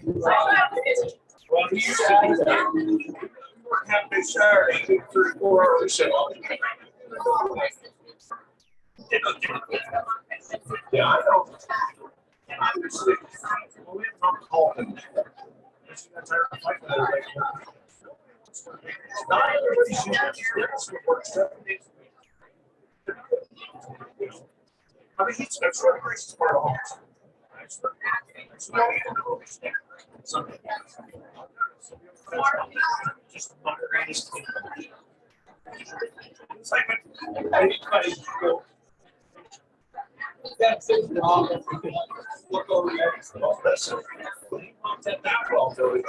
Well, he used to do that. Have been Saturday, 3 or 4 hours. Yeah, I know. Well, we have not called him. Not everybody should I mean, he's got short braces for all. Just not the greatest thing. It's like anybody go. That's it. Look over there. That's it. That well, Billy.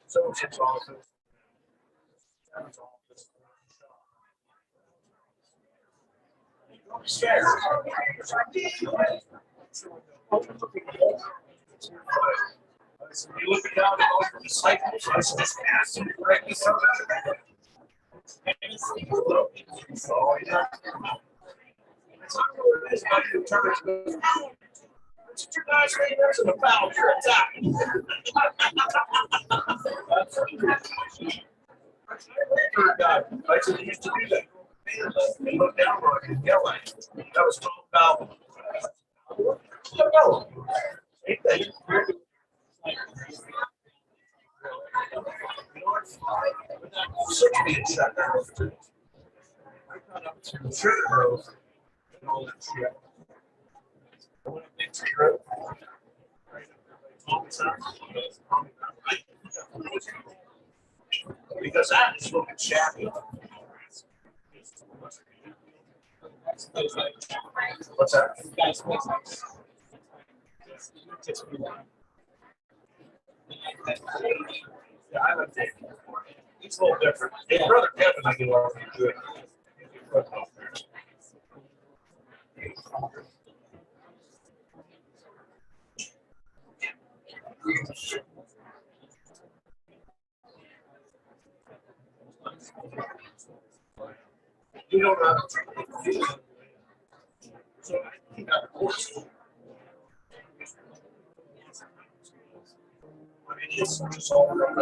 So it's office. Scared. You look down the cycle, so it's just passing correctly. So, yeah. It's not what it is, but you turn it. It's 2 guys right there in the foul, you're attacking. I said he used to do that. They look down on it and yell at him. That was talking about. No. Being shut down. I got up to Sugar Grove and all that shit. I went up Big Tree Road. Because that is looking shabby. What's that? Yeah, I like that. It's a little different. His brother Kevin, I get along good. You don't know. So I think I course. I mean, it's just all around.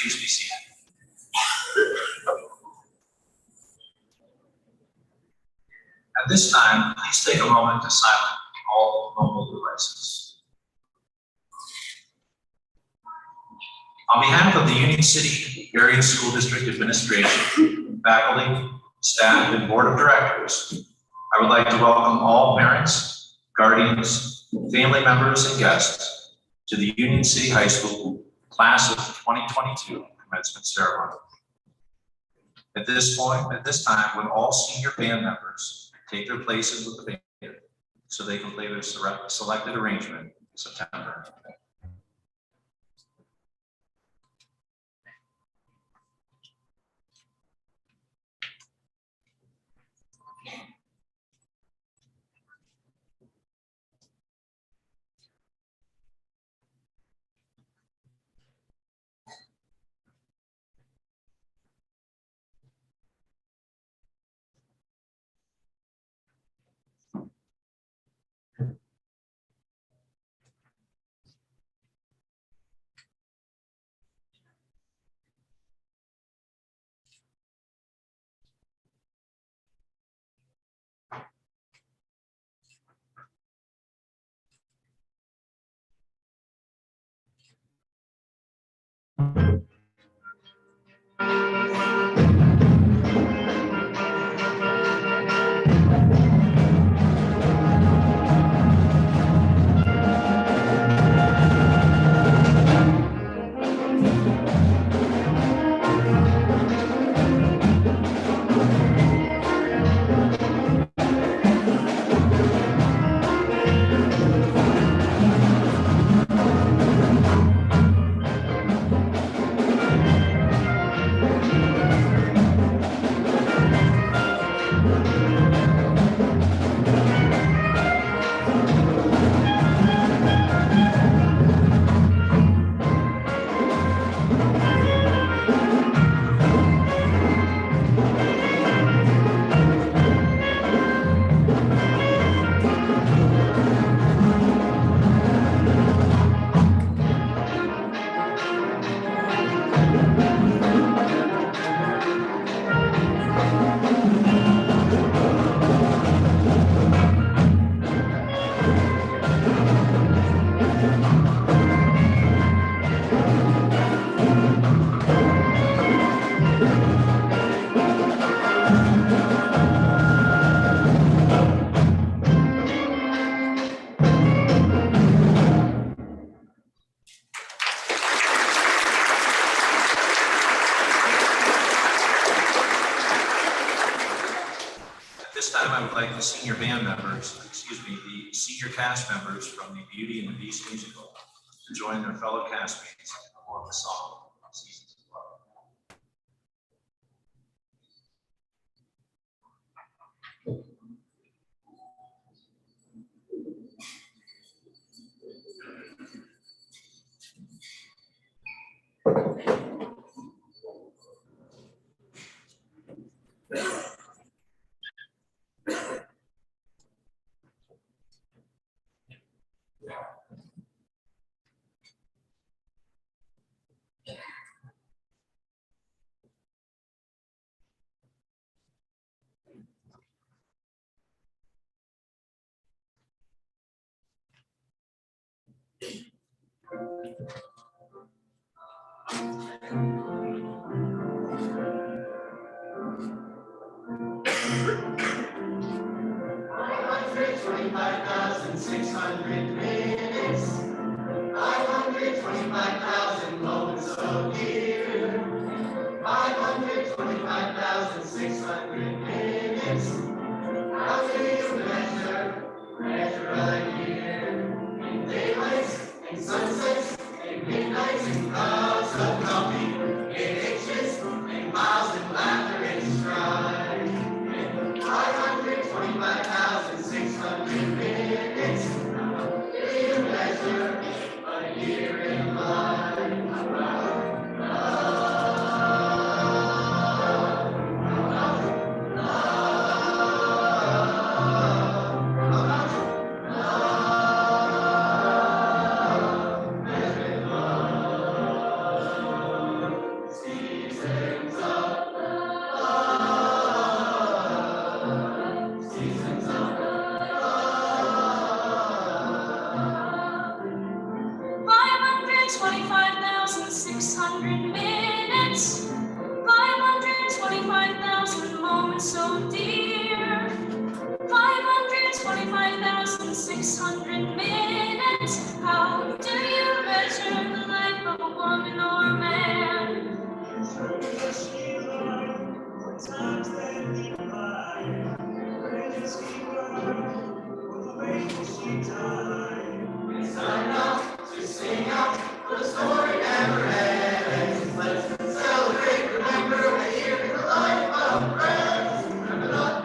Please be seated. At this time, please take a moment to silence all mobile devices. On behalf of the Union City Area School District Administration, faculty, staff, and board of directors, I would like to welcome all parents, guardians, family members, and guests to the Union City High School Class of 2022 Commencement Ceremony. At this time, would all senior band members take their places with the band so they can play their selected arrangement in September. The senior band members, the senior cast members from the Beauty and the Beast musical to join their fellow castmates and perform the song Seasons of Love. minutes, 525,000 moments so dear, 525,600 minutes. How do you measure a year? In daylights, in sunsets, in midnights, in cups of coffee, in inches, in miles, in laughter, in stride. In 525,600 minutes. How do you measure a year in life? Seasons of love, seasons of love. 525,600 minutes, 525,000 moments so dear, 525,600 minutes. How do you measure the life of a woman or a man? Times that divide, where did she run? What the way did she die? It's time now to sing out, for the story never ends. Let's celebrate, remember a year in the life of friends. Remember the love.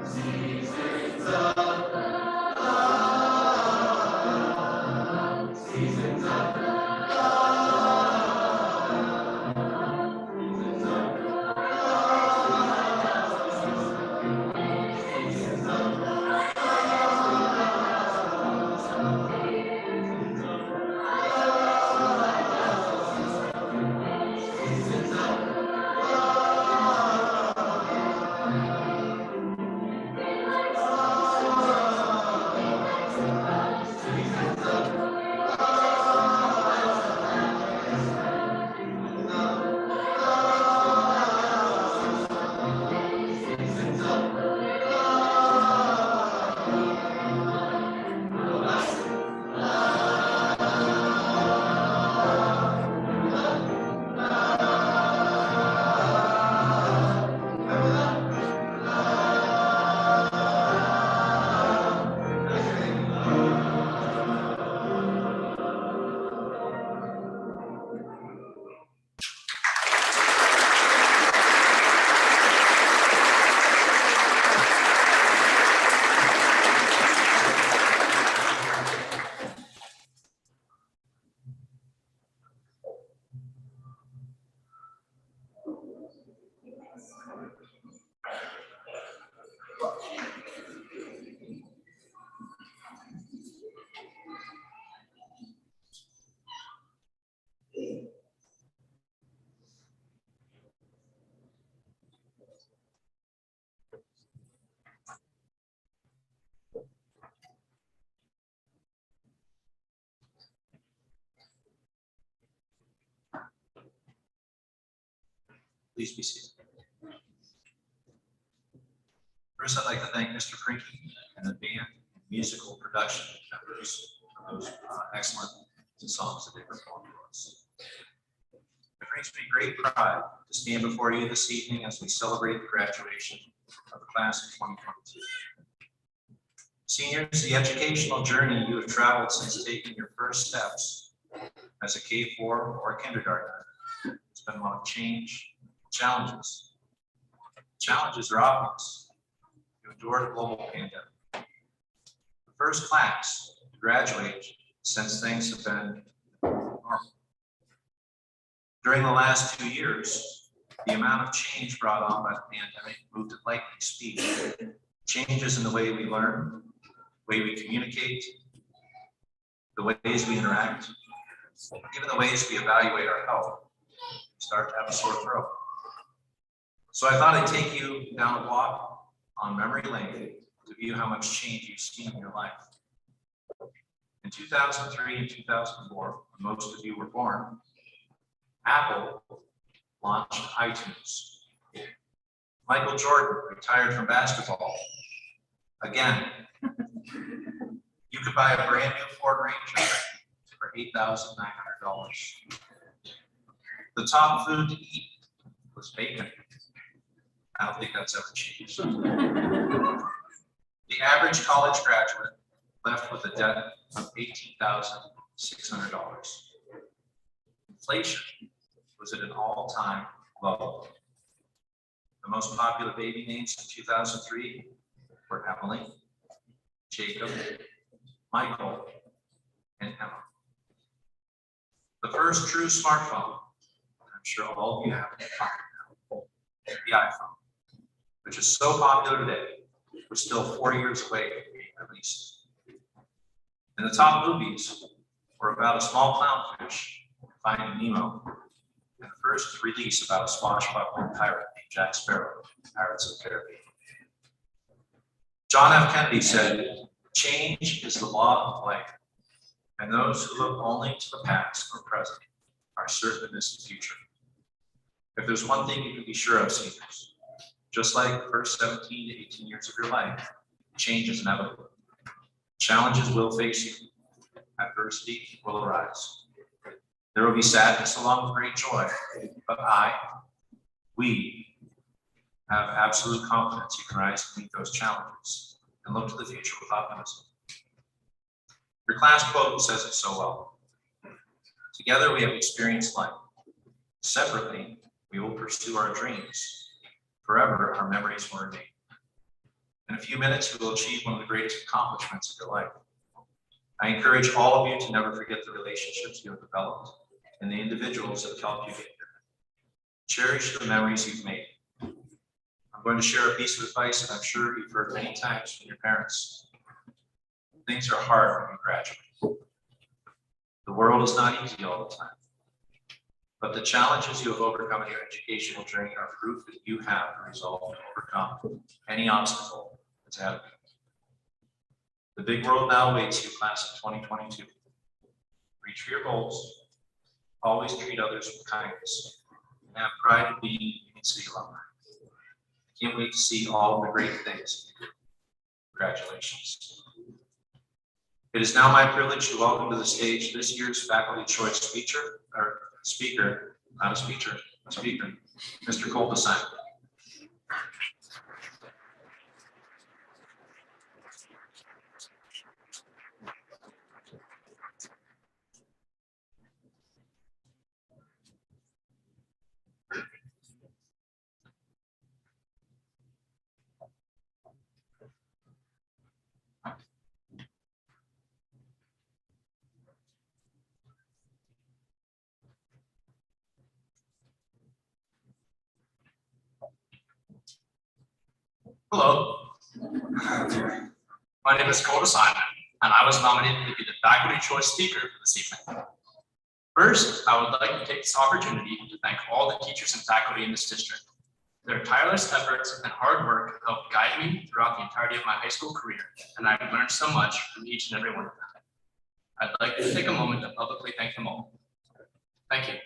Seasons of love, seasons of Please be seated. First, I'd like to thank Mr. Prinky and the band and musical production members for those excellent songs that they performed for us. It brings me great pride to stand before you this evening as we celebrate the graduation of the class of 2022. Seniors, the educational journey you have traveled since taking your first steps as a K-4 or kindergartner has been one of change, challenges. Challenges are obvious. You endured a global pandemic. The first class to graduate since things have been normal. During the last 2 years, the amount of change brought on by the pandemic moved at lightning speed. Changes in the way we learn, way we communicate, the ways we interact, even the ways we evaluate our health, start to have a sore throat. So I thought I'd take you down a walk on memory lane to view how much change you've seen in your life. In 2003 and 2004, when most of you were born, Apple launched iTunes. Michael Jordan retired from basketball. Again, you could buy a brand new Ford Ranger for $8,900. The top food to eat was bacon. I don't think that's ever changed. The average college graduate left with a debt of $18,600. Inflation was at an all-time low. The most popular baby names in 2003 were Emily, Jacob, Michael, and Emma. The first true smartphone, I'm sure all of you have it now, the iPhone, which is so popular today, we're still 4 years away from being released. And the top movies were about a small clownfish, Finding Nemo, and the first release about a swashbuckling pirate named Jack Sparrow, Pirates of the Caribbean. John F. Kennedy said, "Change is the law of life, and those who look only to the past or present are certain to miss the future." If there's one thing you can be sure of, seniors, just like the first 17 to 18 years of your life, change is inevitable. Challenges will face you. Adversity will arise. There will be sadness along with great joy, but we have absolute confidence you can rise to meet those challenges and look to the future with optimism. Your class quote says it so well. Together we have experienced life. Separately, we will pursue our dreams. Forever, our memories will remain. In a few minutes, we will achieve one of the greatest accomplishments of your life. I encourage all of you to never forget the relationships you have developed and the individuals that have helped you get there. Cherish the memories you've made. I'm going to share a piece of advice that I'm sure you've heard many times from your parents. Things are hard when you graduate. The world is not easy all the time. But the challenges you have overcome in your educational journey are proof that you have the resolve to overcome any obstacle that's ahead of you. The big world now awaits you, class of 2022. Reach for your goals. Always treat others with kindness. And have pride in being Union City alumni. I can't wait to see all of the great things you do. Congratulations. It is now my privilege to welcome to the stage this year's Faculty Choice speaker, Mr. Cole DeSime. Hello, my name is Cole DeSime, and I was nominated to be the Faculty Choice Speaker for this evening. First, I would like to take this opportunity to thank all the teachers and faculty in this district. Their tireless efforts and hard work helped guide me throughout the entirety of my high school career, and I've learned so much from each and every one of them. I'd like to take a moment to publicly thank them all. Thank you.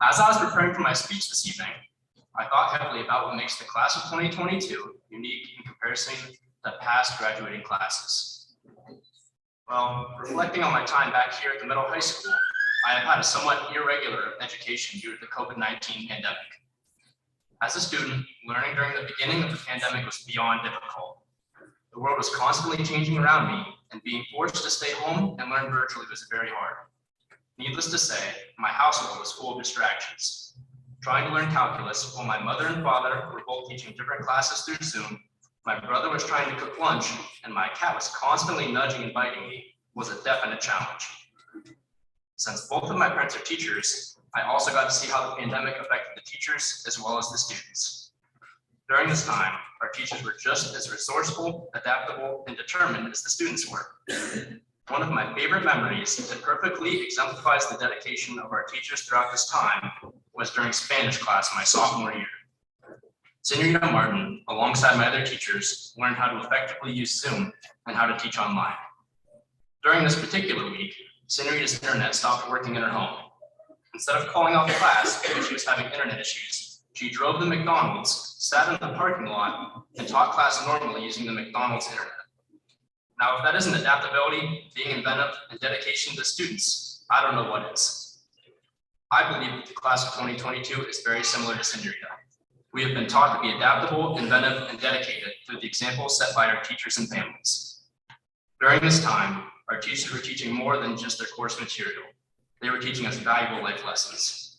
As I was preparing for my speech this evening, I thought heavily about what makes the class of 2022 unique in comparison to past graduating classes. Well, reflecting on my time back here at the middle high school, I have had a somewhat irregular education due to the COVID-19 pandemic. As a student, learning during the beginning of the pandemic was beyond difficult. The world was constantly changing around me, and being forced to stay home and learn virtually was very hard. Needless to say, my household was full of distractions. Trying to learn calculus while my mother and father were both teaching different classes through Zoom, my brother was trying to cook lunch, and my cat was constantly nudging and biting me was a definite challenge. Since both of my parents are teachers, I also got to see how the pandemic affected the teachers as well as the students. During this time, our teachers were just as resourceful, adaptable, and determined as the students were. One of my favorite memories that perfectly exemplifies the dedication of our teachers throughout this time was during Spanish class my sophomore year. Senorita Martin, alongside my other teachers, learned how to effectively use Zoom and how to teach online. During this particular week, Senorita's internet stopped working in her home. Instead of calling off class because she was having internet issues, she drove to McDonald's, sat in the parking lot, and taught class normally using the McDonald's internet. Now, if that isn't adaptability, being inventive, and dedication to students, I don't know what is. I believe that the class of 2022 is very similar to Senorita. We have been taught to be adaptable, inventive, and dedicated through the examples set by our teachers and families. During this time, our teachers were teaching more than just their course material. They were teaching us valuable life lessons.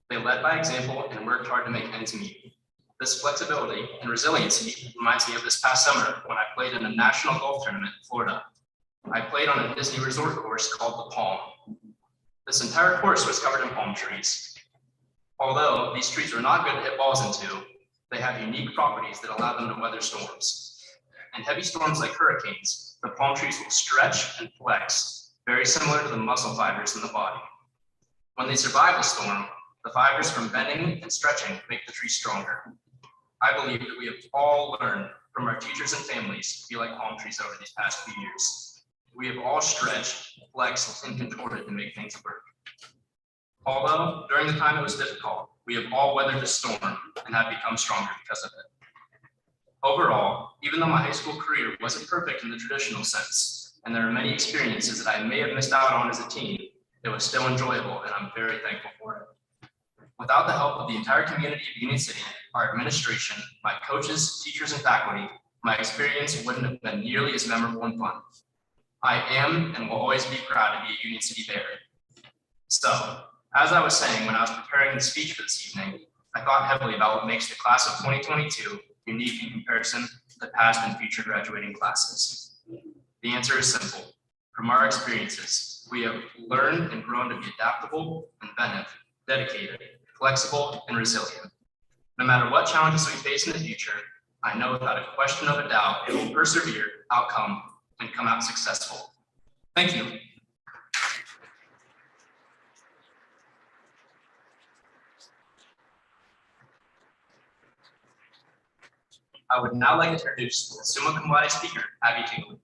They led by example and worked hard to make ends meet. This flexibility and resiliency reminds me of this past summer when I played in a national golf tournament in Florida. I played on a Disney resort course called The Palm. This entire course was covered in palm trees. Although these trees were not good to hit balls into, they have unique properties that allow them to weather storms. In heavy storms like hurricanes, the palm trees will stretch and flex, very similar to the muscle fibers in the body. When they survive the storm, the fibers from bending and stretching make the tree stronger. I believe that we have all learned from our teachers and families to be like palm trees over these past few years. We have all stretched, flexed, and contorted to make things work. Although during the time it was difficult, we have all weathered the storm and have become stronger because of it. Overall, even though my high school career wasn't perfect in the traditional sense, and there are many experiences that I may have missed out on as a teen, it was still enjoyable and I'm very thankful for it. Without the help of the entire community of Union City, our administration, my coaches, teachers, and faculty, my experience wouldn't have been nearly as memorable and fun. I am and will always be proud to be a Union City Bear. So, as I was saying when I was preparing the speech for this evening, I thought heavily about what makes the class of 2022 unique in comparison to the past and future graduating classes. The answer is simple. From our experiences, we have learned and grown to be adaptable, inventive, dedicated, flexible, and resilient. No matter what challenges we face in the future, I know without a question of a doubt, it will persevere, outcome, and come out successful. Thank you. I would now like to introduce the summa cum laude speaker, Abby Kingley.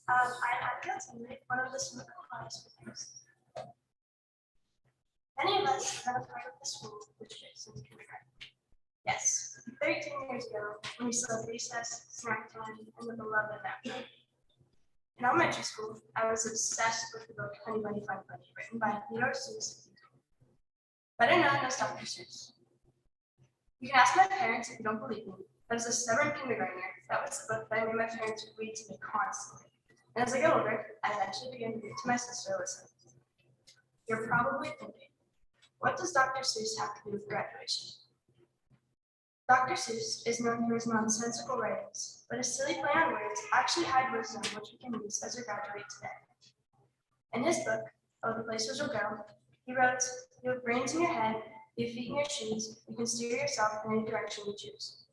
I'm Abigail Tinley, one of the summa cum laude speakers. Many of us have been a part of the school district since kindergarten. Yes, 13 years ago, when we still had recess, snack time, and the beloved nap time. In elementary school, I was obsessed with the book Honey Bunny Fun Bunny, written by Theodore Seuss, better known as Dr. Seuss. You can ask my parents if you don't believe me, but as a stubborn kindergartner, that was the book that I made my parents read to me constantly. And as I got older, I eventually began to read to my sister Alyssa. You're probably thinking, what does Dr. Seuss have to do with graduation? Dr. Seuss is known for his nonsensical writings, but his silly play on words actually hide wisdom which we can use as we graduate today. In his book, Oh, the Places You'll Go, he wrote, you have brains in your head, you have feet in your shoes, you can steer yourself in any direction you choose.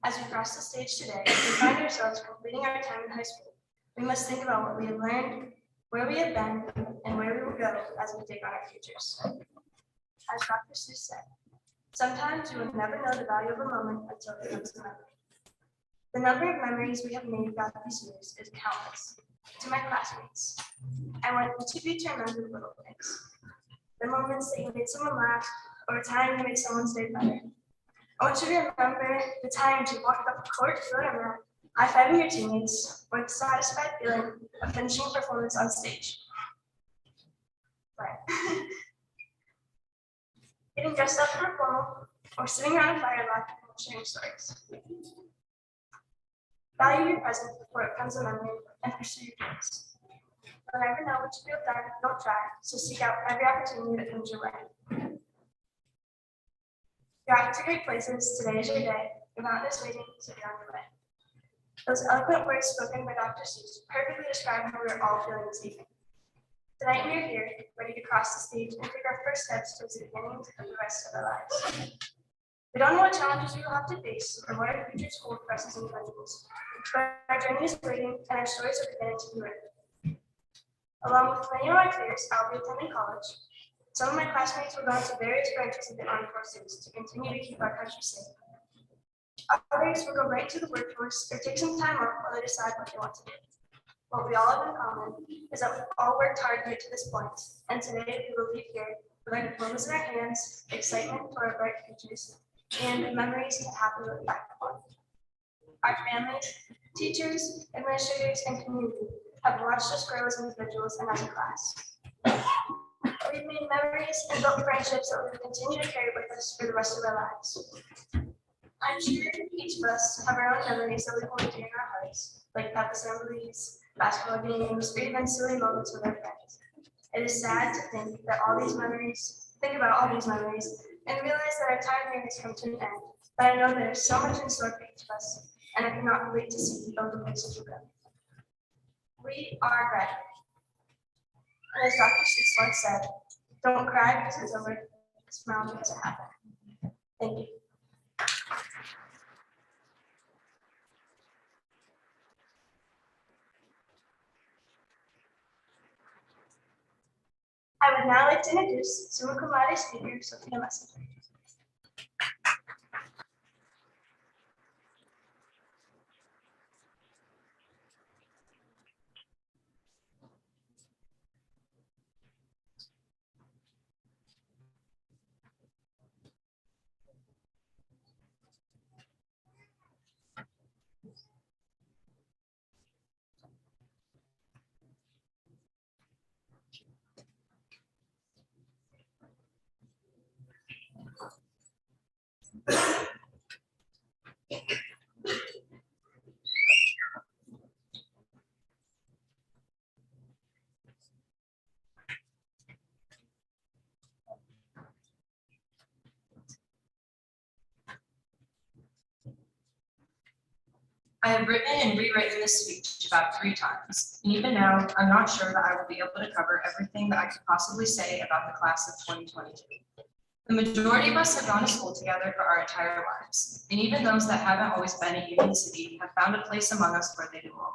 As we cross the stage today, we find ourselves completing our time in high school. We must think about what we have learned, where we have been, and where we will go as we take on our futures. As Dr. Seuss said, sometimes you will never know the value of a moment until it becomes a memory. The number of memories we have made throughout these years is countless. To my classmates, I want each of you to remember the little things. The moments that you made someone laugh, or a time you made someone's day better. I want you to remember the times you walked up the court feeling around, high-fiving your teammates, or the satisfied feeling of finishing a performance on stage. Right. Getting dressed up for a formal, or sitting around a fire laughing and sharing stories. Value your present before it becomes a memory, and pursue your dreams. You'll never know what you feel done if you don't try, so seek out every opportunity that comes your way. You're off to great places, today is your day, your mountain is waiting, so get on your way. Those eloquent words spoken by Dr. Seuss perfectly describe how we're all feeling this evening. Tonight we are here, ready to cross the stage and take our first steps towards the beginnings of the rest of our lives. We don't know what challenges we will have to face or what our futures hold for us as individuals, but our journey is waiting and our stories are beginning to be written. Along with many of my peers, I'll be attending college. Some of my classmates will go into various branches of the armed forces to continue to keep our country safe. Others will go right to the workforce or take some time off while they decide what they want to do. What we all have in common is that we've all worked hard to get to this point, and today we will leave here with our diplomas in our hands, excitement for our bright futures, and memories to happily look back upon. Our families, teachers, administrators, and community have watched us grow as individuals and as a class. We've made memories and built friendships that we will continue to carry with us for the rest of our lives. I'm sure each of us have our own memories that we hold dear in our hearts, like pep assemblies, basketball games, or even silly moments with our friends. It is sad to think about all these memories, and realize that our time here has come to an end. But I know there is so much in store for each of us, and I cannot wait to see all the places we go. We are graduating. And as Dr. Seuss once said, don't cry because it's over, smile because it happened. Thank you. I would now like to introduce summa cum laude speaker, Sophia Messenger. I have written and rewritten this speech about 3 times, and even now, I'm not sure that I will be able to cover everything that I could possibly say about the class of 2022. The majority of us have gone to school together for our entire lives, and even those that haven't always been at Union City have found a place among us where they belong.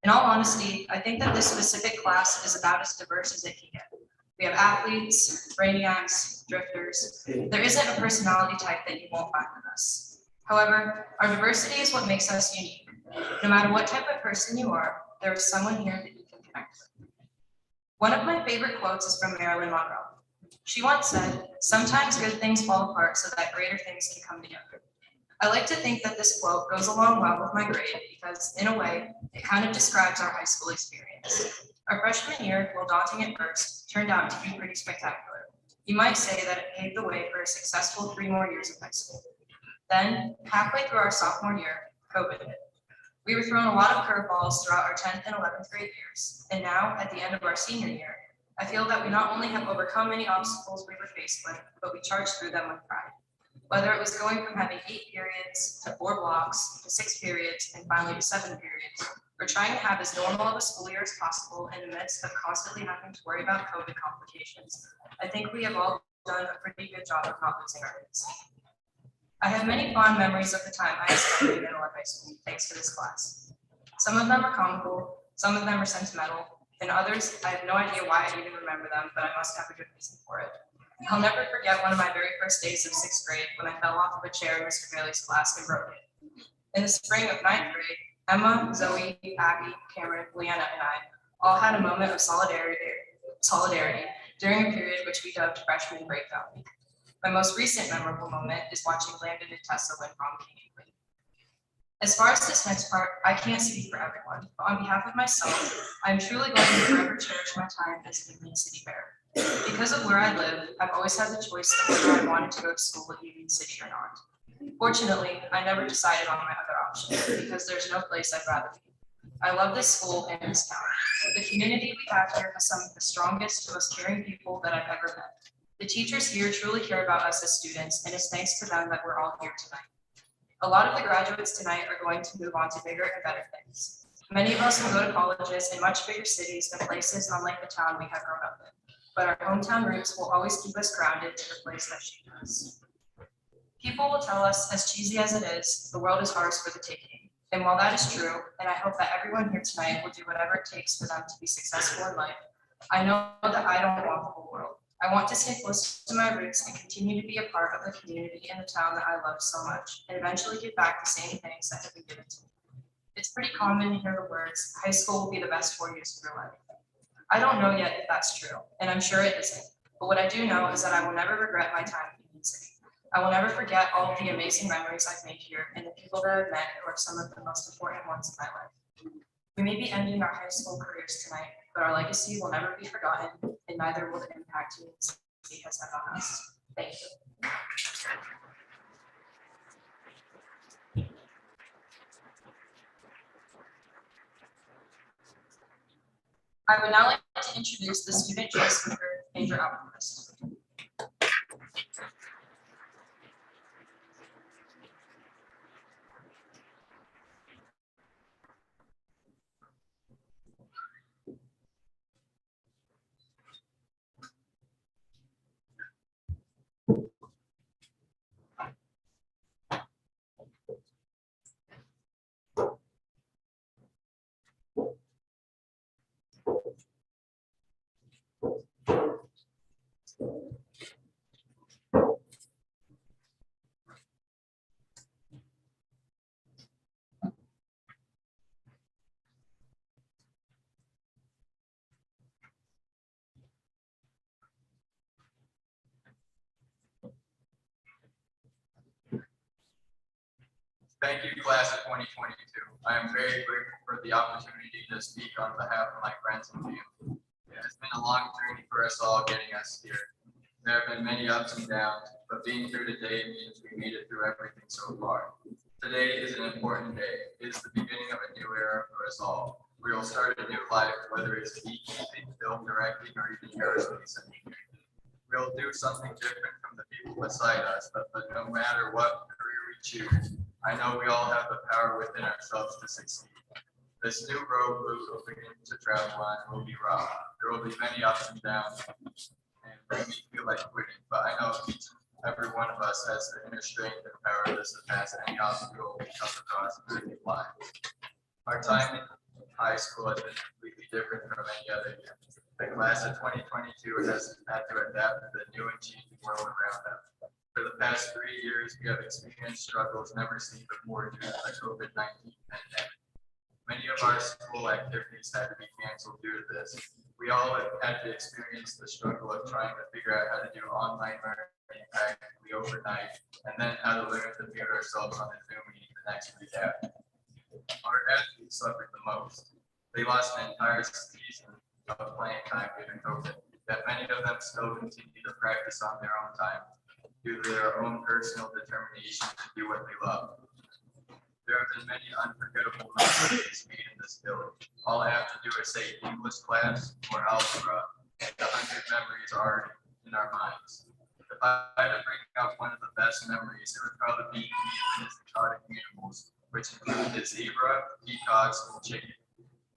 In all honesty, I think that this specific class is about as diverse as it can get. We have athletes, brainiacs, drifters. There isn't a personality type that you won't find with us. However, our diversity is what makes us unique. No matter what type of person you are, there is someone here that you can connect with. One of my favorite quotes is from Marilyn Monroe. She once said, "Sometimes good things fall apart so that greater things can come together." I like to think that this quote goes along well with my grade because, in a way, it kind of describes our high school experience. Our freshman year, while daunting at first, turned out to be pretty spectacular. You might say that it paved the way for a successful 3 more years of high school. Then, halfway through our sophomore year, COVID hit. We were thrown a lot of curveballs throughout our 10th and 11th grade years, and now, at the end of our senior year, I feel that we not only have overcome many obstacles we were faced with, but we charged through them with pride. Whether it was going from having 8 periods to 4 blocks to 6 periods and finally to 7 periods, or trying to have as normal of a school year as possible in the midst of constantly having to worry about COVID complications, I think we have all done a pretty good job of not losing our heads. I have many fond memories of the time I spent in middle and high school, thanks to this class. Some of them are comical, some of them are sentimental, and others, I have no idea why I even remember them, but I must have a good reason for it. I'll never forget one of my very first days of 6th grade when I fell off of a chair in Mr. Bailey's class and broke it. In the spring of 9th grade, Emma, Zoe, Abby, Cameron, Leanna, and I all had a moment of solidarity during a period which we dubbed freshman breakdown. My most recent memorable moment is watching Landon and Tessa win prom king. As far as this next part, I can't speak for everyone, but on behalf of myself, I'm truly going to forever cherish my time as a Union City Bear. Because of where I live, I've always had the choice of whether I wanted to go to school at Union City or not. Fortunately, I never decided on my other option because there's no place I'd rather be. I love this school and this town. The community we have here has some of the strongest, most caring people that I've ever met. The teachers here truly care about us as students, and it's thanks to them that we're all here tonight. A lot of the graduates tonight are going to move on to bigger and better things. Many of us will go to colleges in much bigger cities than places unlike the town we have grown up in. But our hometown roots will always keep us grounded to the place that shaped us. People will tell us, as cheesy as it is, the world is ours for the taking. And while that is true, and I hope that everyone here tonight will do whatever it takes for them to be successful in life, I know that I don't want the whole world. I want to stay close to my roots and continue to be a part of the community and the town that I love so much, and eventually give back the same things that have been given to me. It's pretty common to hear the words, high school will be the best 4 years of your life. I don't know yet if that's true, and I'm sure it isn't, but what I do know is that I will never regret my time in Union City. I will never forget all of the amazing memories I've made here and the people that I've met who are some of the most important ones in my life. We may be ending our high school careers tonight, but our legacy will never be forgotten, and neither will the impact Union City has had on us. Thank you. I would now like to introduce the student choice speaker, Major Alquist. Thank you, class of 2022. I am very grateful for the opportunity to speak on behalf of my friends and family. It has been a long journey for us all getting us here. There have been many ups and downs, but being here today means we made it through everything so far. Today is an important day. It is the beginning of a new era for us all. We will start a new life, whether it's beekeeping, film directing, or even aerospace engineering. We'll do something different from the people beside us, but no matter what career we choose, I know we all have the power within ourselves to succeed. This new road we're beginning to travel on will be rough. There will be many ups and downs, and bring me feel like quitting, but I know each and every one of us has the inner strength and power to surpass any obstacle we come across in our life. Our time in high school has been completely different from any other year. The class of 2022 has had to adapt to the new and changing world around them. For the past 3 years, we have experienced struggles never seen before due to the COVID-19 pandemic. Many of our school activities had to be canceled due to this. We all have had to experience the struggle of trying to figure out how to do online learning practically overnight, and then how to learn to mute ourselves on the Zoom meeting the next week after. Our athletes suffered the most. They lost an entire season of playing time due to COVID, yet many of them still continue to practice on their own time due to their own personal determination to do what they love. There have been many unforgettable memories made in this village. All I have to do is say English class or algebra, and 100 memories are in our minds. If I had to bring up one of the best memories, it would probably be meeting as exotic animals, which include the zebra, peacocks, and chicken.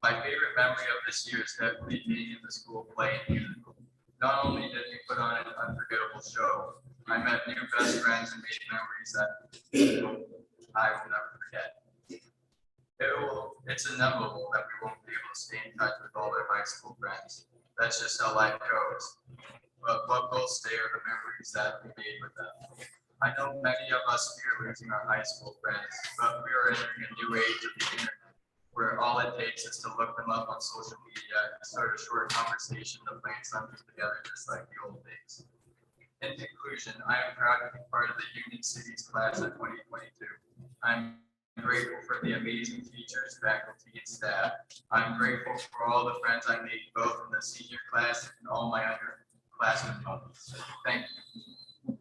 My favorite memory of this year is definitely being in the school play and musical. Not only did we put on an unforgettable show, I met new best friends and made memories that I will never forget. It's inevitable that we won't be able to stay in touch with all our high school friends. That's just how life goes. But what will stay are the memories that we made with them. I know many of us fear losing our high school friends, but we are entering a new age of the internet, where all it takes is to look them up on social media and start a short conversation to plan something together, just like the old days. In conclusion, I am proud to be part of the Union City's class of 2022. I'm grateful for the amazing teachers, faculty, and staff. I'm grateful for all the friends I made both in the senior class and all my underclassmen homies. Thank you.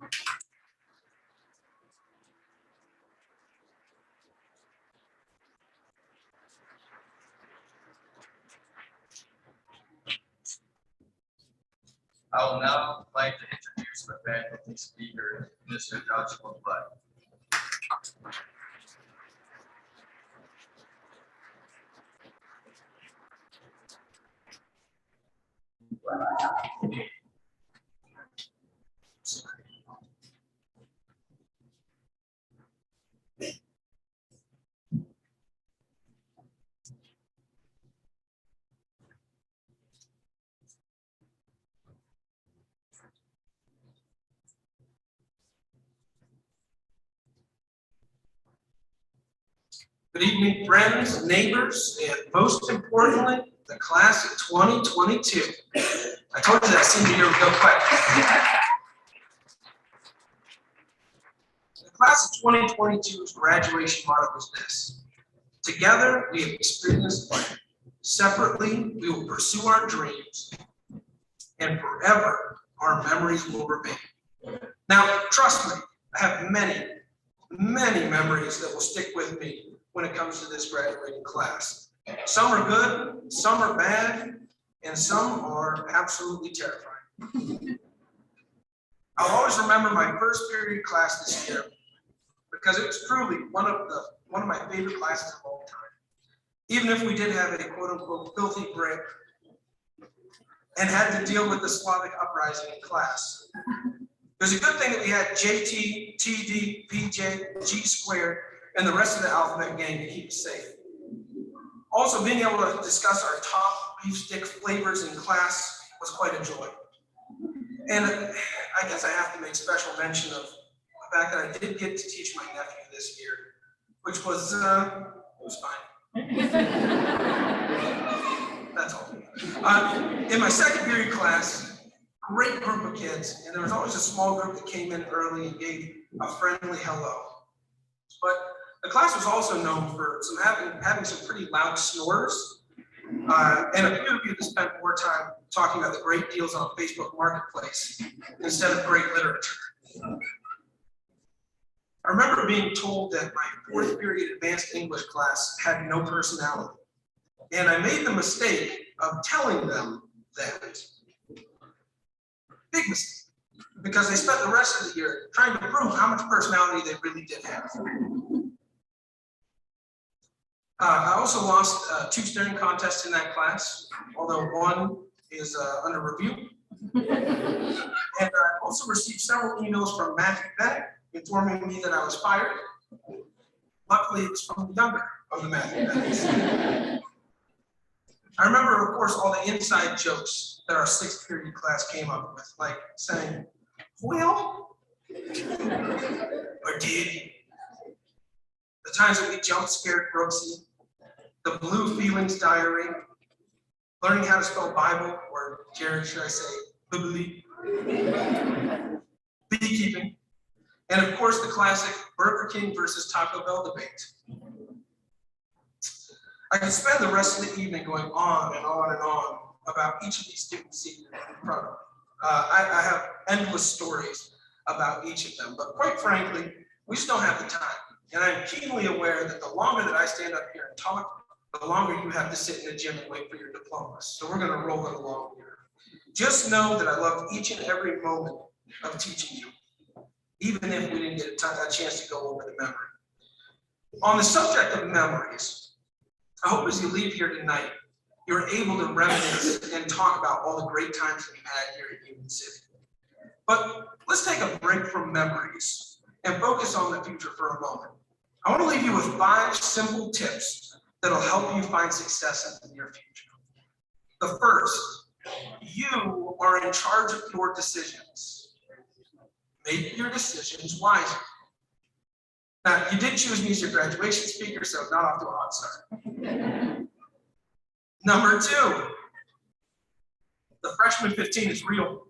I will now like to introduce the faculty speaker, Mr. Joshua Flood. Good evening, friends, neighbors, and most importantly, the class of 2022. I told you that senior year would go quick. The class of 2022's graduation motto was this: together we have experienced life. Separately, we will pursue our dreams, and forever our memories will remain. Now, trust me, I have many memories that will stick with me when it comes to this graduating class. Some are good, some are bad, and some are absolutely terrifying. I'll always remember my first period class this year because it was truly one of my favorite classes of all time. Even if we did have a quote unquote filthy break and had to deal with the Slavic uprising in class. It was a good thing that we had JT, TD, PJ, G squared, and the rest of the alphabet gang to keep us safe. Also, being able to discuss our top beef stick flavors in class was quite a joy. And I guess I have to make special mention of the fact that I did get to teach my nephew this year, which was, it was fine. That's all. In my second period class, great group of kids, and there was always a small group that came in early and gave a friendly hello. But the class was also known for having some pretty loud snores, and a few of you that spent more time talking about the great deals on Facebook Marketplace instead of great literature. I remember being told that my fourth period advanced English class had no personality, and I made the mistake of telling them that. Big mistake, because they spent the rest of the year trying to prove how much personality they really did have. I also lost 2 staring contests in that class, although one is under review. And I also received several emails from Matthew Bennett informing me that I was fired. Luckily, it was from the younger of the Matthew Bennetts. I remember, of course, all the inside jokes that our 6th period class came up with, like saying, well, or did. The times that we jump scared Brooksy, the Blue Feelings Diary, learning how to spell Bible, or Jared, should I say, Bibli, beekeeping, and of course the classic Burger King versus Taco Bell debate. I could spend the rest of the evening going on and on and on about each of these students seated in front of me. I have endless stories about each of them, but quite frankly, we just don't have the time. And I'm keenly aware that the longer that I stand up here and talk, the longer you have to sit in the gym and wait for your diplomas. So we're gonna roll it along here. Just know that I love each and every moment of teaching you, even if we didn't get a chance to go over the memory. On the subject of memories, I hope as you leave here tonight, you're able to reminisce and talk about all the great times that we've had here at Union City. But let's take a break from memories and focus on the future for a moment. I want to leave you with 5 simple tips that'll help you find success in the near future. The first, you are in charge of your decisions. Make your decisions wisely. Now, you did choose me as your graduation speaker, so not off to a hot start. Number 2, the freshman 15 is real.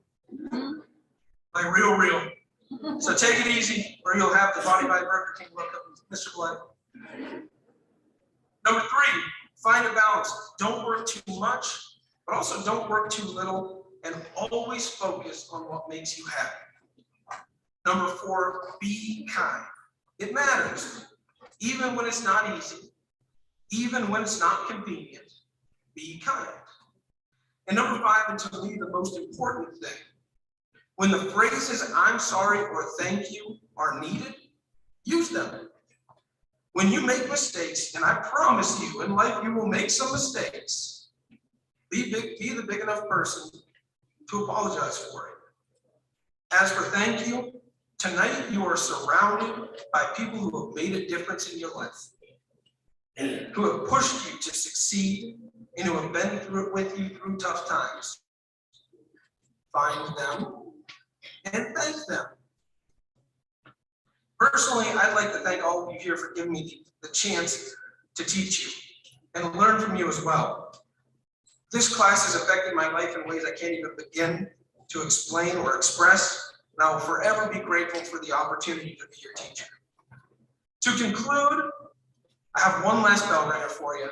Like real. So take it easy, or you'll have the Body by Burger King look up Mr. Blood. Number 3, find a balance. Don't work too much, but also don't work too little, and always focus on what makes you happy. Number 4, be kind. It matters. Even when it's not easy, even when it's not convenient, be kind. And number 5, and to me the most important thing, when the phrases I'm sorry or thank you are needed, use them. When you make mistakes, and I promise you in life you will make some mistakes, be the big enough person to apologize for it. As for thank you, tonight you are surrounded by people who have made a difference in your life, who have pushed you to succeed, and who have been through it with you through tough times. Find them and thank them. Personally, I'd like to thank all of you here for giving me the chance to teach you and learn from you as well. This class has affected my life in ways I can't even begin to explain or express, and I will forever be grateful for the opportunity to be your teacher. To conclude, I have one last bell ringer for you.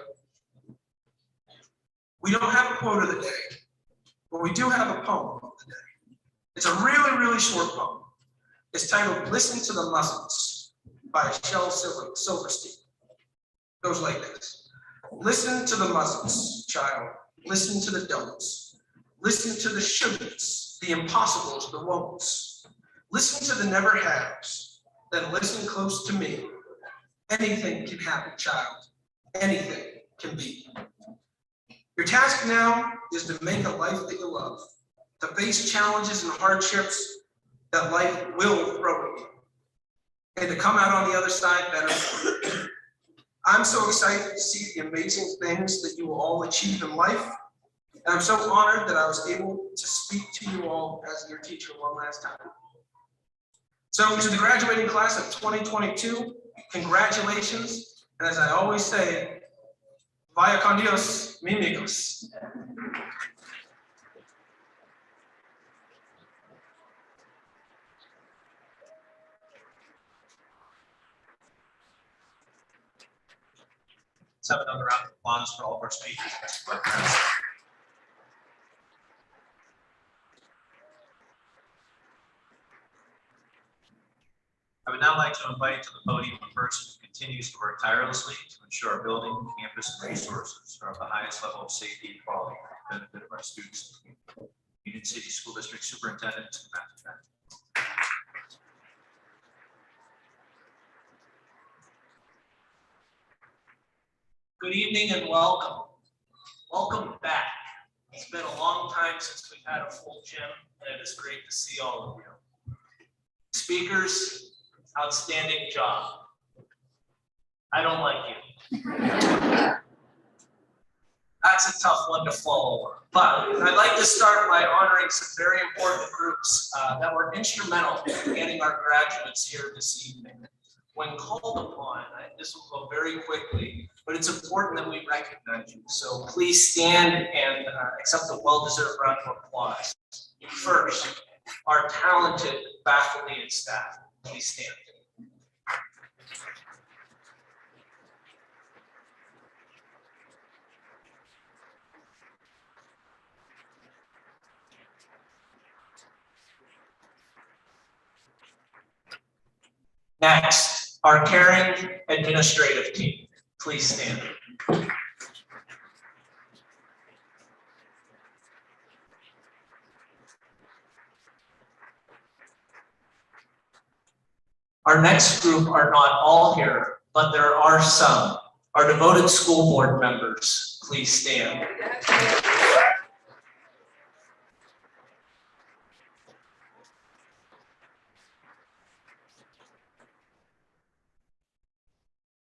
We don't have a quote of the day, but we do have a poem of the day. It's a really short poem. It's titled "Listen to the Muzzles" by Shel Silverstein. It goes like this. Listen to the muzzles, child. Listen to the don'ts. Listen to the shouldn'ts, the impossibles, the won'ts. Listen to the never haves. Then listen close to me. Anything can happen, child. Anything can be. Your task now is to make a life that you love, to face challenges and hardships that life will throw at you, and to come out on the other side better. I'm so excited to see the amazing things that you will all achieve in life, and I'm so honored that I was able to speak to you all as your teacher one last time. So to the graduating class of 2022, congratulations, and as I always say, vaya con Dios, mi amigos. Let's have another round of applause for all of our speakers. I would now like to invite to the podium a person who continues to work tirelessly to ensure our building, campus, and resources are of the highest level of safety and quality for the benefit of our students. Union City School District Superintendent Matthew Bennett. Good evening and welcome. Welcome back. It's been a long time since we've had a full gym, and it is great to see all of you. Speakers, outstanding job. I don't like you. That's a tough one to follow. But I'd like to start by honoring some very important groups that were instrumental in getting our graduates here this evening. When called upon, this will go very quickly, but it's important that we recognize you. So please stand and accept a well-deserved round of applause. First, our talented faculty and staff. Please stand. Next, our caring administrative team. Please stand. Our next group are not all here, but there are some. Our devoted school board members, please stand.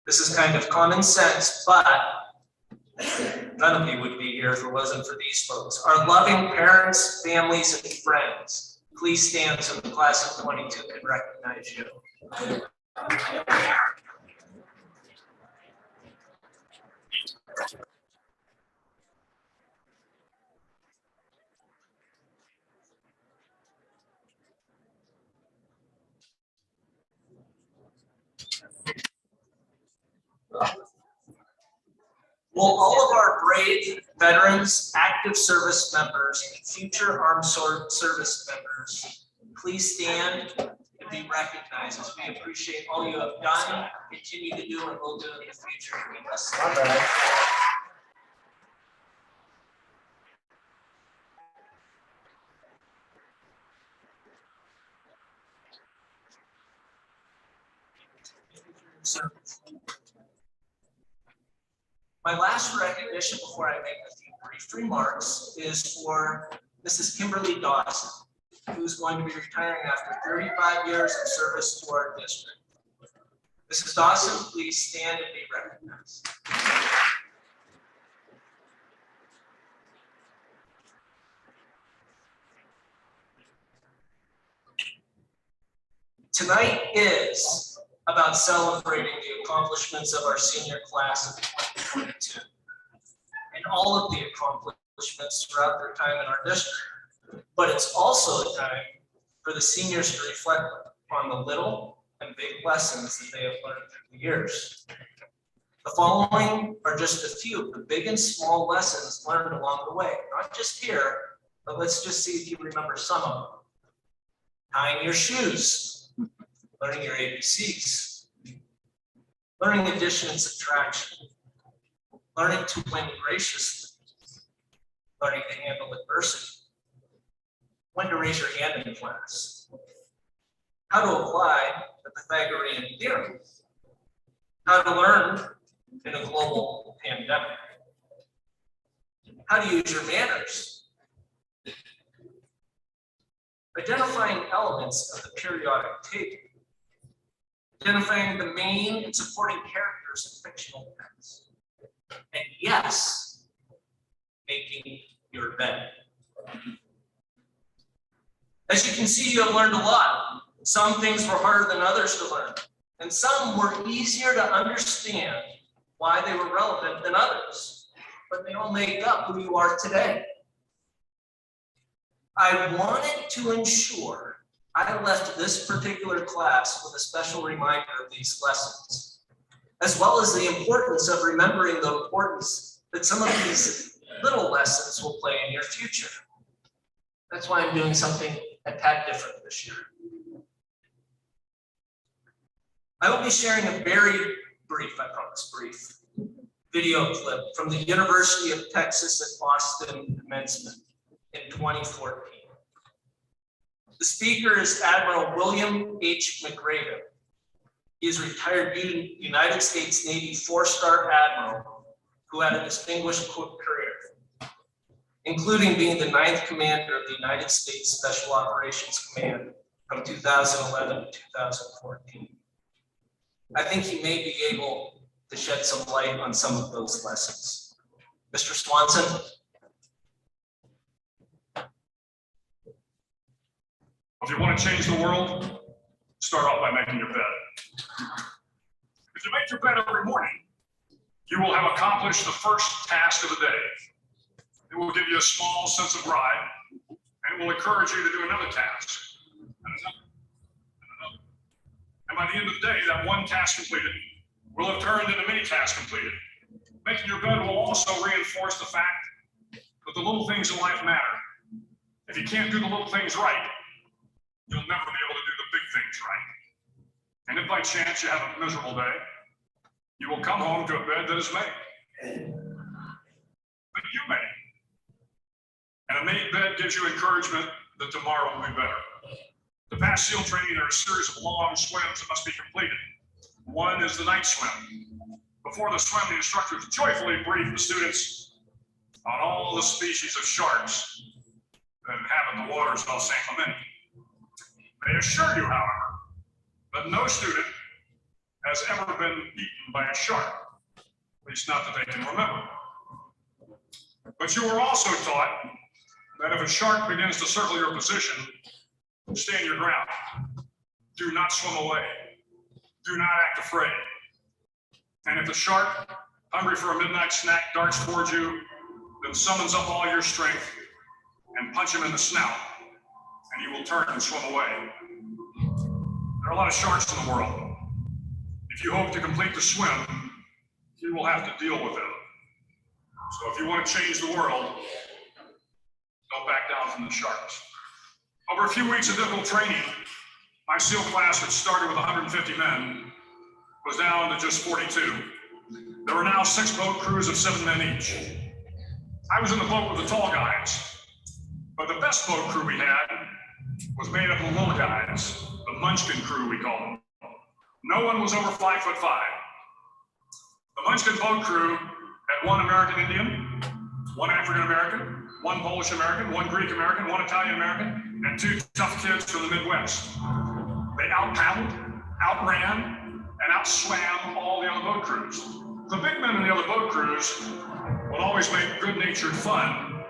This is kind of common sense, but none of you would be here if it wasn't for these folks. Our loving parents, families, and friends, please stand so the class of 22 can recognize you. Will all of our brave veterans, active service members, and future armed service members please stand and be recognized as we appreciate all you have done, continue to do, and will do in the future. My last recognition before I make a few brief remarks is for Mrs. Kimberly Dawson, who's going to be retiring after 35 years of service to our district. Mrs. Dawson, please stand and be recognized. Tonight is about celebrating the accomplishments of our senior class of 2022 and all of the accomplishments throughout their time in our district. But it's also a time for the seniors to reflect on the little and big lessons that they have learned through the years. The following are just a few of the big and small lessons learned along the way, not just here, but let's just see if you remember some of them. Tying your shoes, learning your ABCs, learning addition and subtraction, learning to win graciously, learning to handle adversity, when to raise your hand in class, how to apply the Pythagorean theorem, how to learn in a global pandemic, how to use your manners, identifying elements of the periodic table, identifying the main and supporting characters in fictional events, and yes, making your bed. As you can see, you have learned a lot. Some things were harder than others to learn, and some were easier to understand why they were relevant than others, but they all make up who you are today. I wanted to ensure I left this particular class with a special reminder of these lessons, as well as the importance of remembering the importance that some of these little lessons will play in your future. That's why I'm doing something a tad different this year. I will be sharing a very brief, I promise brief, video clip from the University of Texas at Austin Commencement in 2014. The speaker is Admiral William H. McRaven. He is a retired United States Navy 4-star admiral who had a distinguished career, including being the 9th commander of the United States Special Operations Command from 2011 to 2014. I think he may be able to shed some light on some of those lessons. Mr. Swanson. If you want to change the world, start off by making your bed. If you make your bed every morning, you will have accomplished the first task of the day. It will give you a small sense of pride, and it will encourage you to do another task, and another, and another. And by the end of the day, that one task completed will have turned into many tasks completed. Making your bed will also reinforce the fact that the little things in life matter. If you can't do the little things right, you'll never be able to do the big things right. And if by chance you have a miserable day, you will come home to a bed that is made. But you made. And a made bed gives you encouragement that tomorrow will be better. To pass SEAL training, there are a series of long swims that must be completed. One is the night swim. Before the swim, the instructors joyfully brief the students on all the species of sharks that inhabit the waters of St. Clemente. They assure you, however, that no student has ever been eaten by a shark, at least not that they can remember. But you were also taught that if a shark begins to circle your position, stand your ground. Do not swim away. Do not act afraid. And if the shark, hungry for a midnight snack, darts towards you, then summons up all your strength and punch him in the snout, and you will turn and swim away. There are a lot of sharks in the world. If you hope to complete the swim, you will have to deal with them. So if you want to change the world, don't back down from the sharks. Over a few weeks of difficult training, my SEAL class, which started with 150 men, was down to just 42. There were now 6 boat crews of 7 men each. I was in the boat with the tall guys, but the best boat crew we had was made up of the little guys, the Munchkin crew we call them. No one was over 5'5". The Munchkin boat crew had 1 American Indian, 1 African American, 1 Polish American, 1 Greek American, 1 Italian American, and 2 tough kids from the Midwest. They out-paddled, outran, and outswam all the other boat crews. The big men in the other boat crews would always make good-natured fun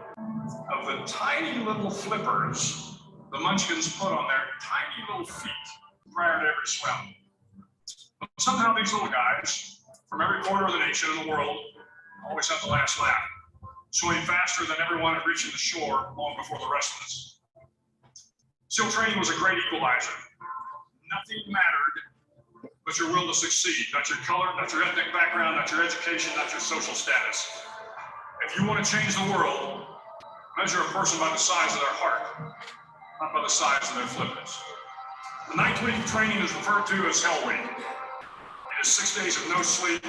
of the tiny little flippers the Munchkins put on their tiny little feet prior to every swim. But somehow these little guys from every corner of the nation and the world always had the last laugh, swimming faster than everyone and reaching the shore long before the rest of us. SEAL training was a great equalizer. Nothing mattered but your will to succeed, not your color, not your ethnic background, not your education, not your social status. If you want to change the world, measure a person by the size of their heart, not by the size of their flippers. The 9th week of training is referred to as Hell Week. It is 6 days of no sleep,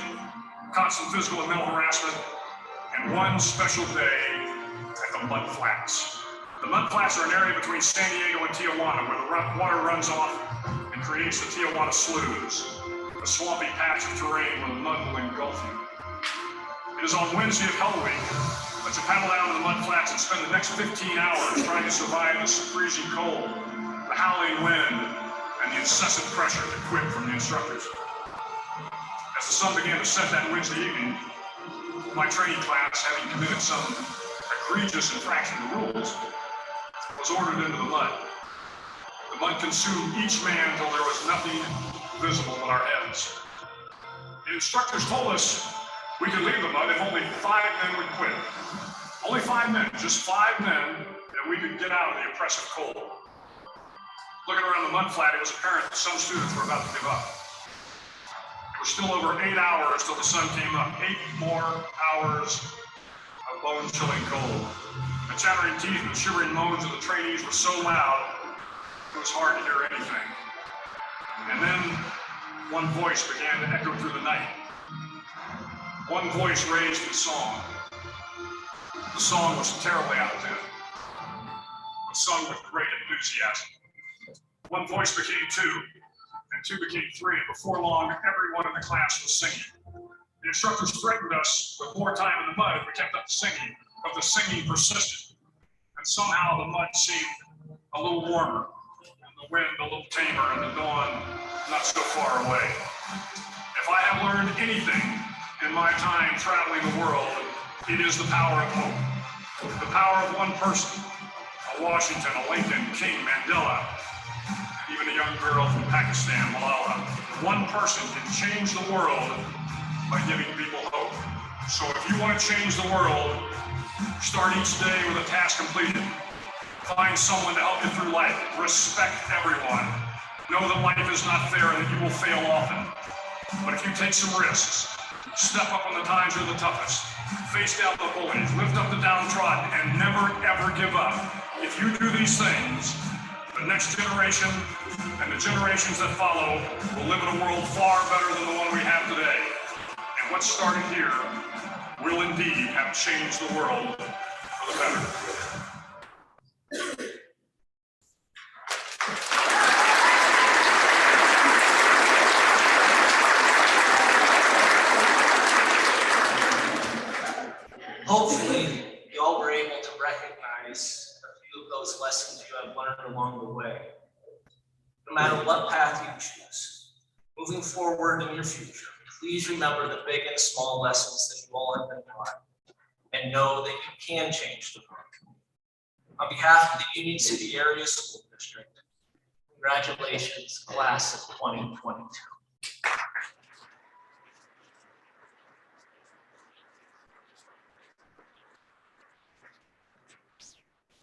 constant physical and mental harassment, and 1 special day at the Mud Flats. The Mud Flats are an area between San Diego and Tijuana where the water runs off and creates the Tijuana Sloughs, a swampy patch of terrain where the mud will engulf you. It is on Wednesday of Hell Week that you paddle down to the Mud Flats and spend the next 15 hours trying to survive the freezing cold, the howling wind, and the incessant pressure to quit from the instructors. As the sun began to set that Wednesday evening, my training class, having committed some egregious infraction to rules, was ordered into the mud. The mud consumed each man until there was nothing visible but our heads. The instructors told us we could leave the mud if only 5 men would quit. Only 5 men, just 5 men, that we could get out of the oppressive cold. Looking around the mud flat, it was apparent that some students were about to give up. It was still over 8 hours till the sun came up. 8 more hours of bone-chilling cold. The chattering teeth and shivering moans of the trainees were so loud, it was hard to hear anything. And then one voice began to echo through the night. One voice raised in song. The song was terribly out of tune, but sung with great enthusiasm. One voice became 2, and 2 became 3, and before long, everyone in the class was singing. The instructors threatened us with more time in the mud if we kept up singing, but the singing persisted, and somehow the mud seemed a little warmer, and the wind a little tamer, and the dawn not so far away. If I have learned anything in my time traveling the world, it is the power of hope. The power of one person, a Washington, a Lincoln, King, Mandela, even a young girl from Pakistan, Malala. One person can change the world by giving people hope. So if you want to change the world, start each day with a task completed. Find someone to help you through life. Respect everyone. Know that life is not fair and that you will fail often. But if you take some risks, step up when the times are the toughest, face down the bullies, lift up the downtrodden, and never ever give up. If you do these things, the next generation and the generations that follow will live in a world far better than the one we have today. And what started here will indeed have changed the world for the better. Hopefully, you all were able to recognize a few of those lessons you have learned along the way. No matter what path you choose, moving forward in your future, please remember the big and small lessons that you all have been taught, and know that you can change the world. On behalf of the Union City Area School District, congratulations, class of 2022.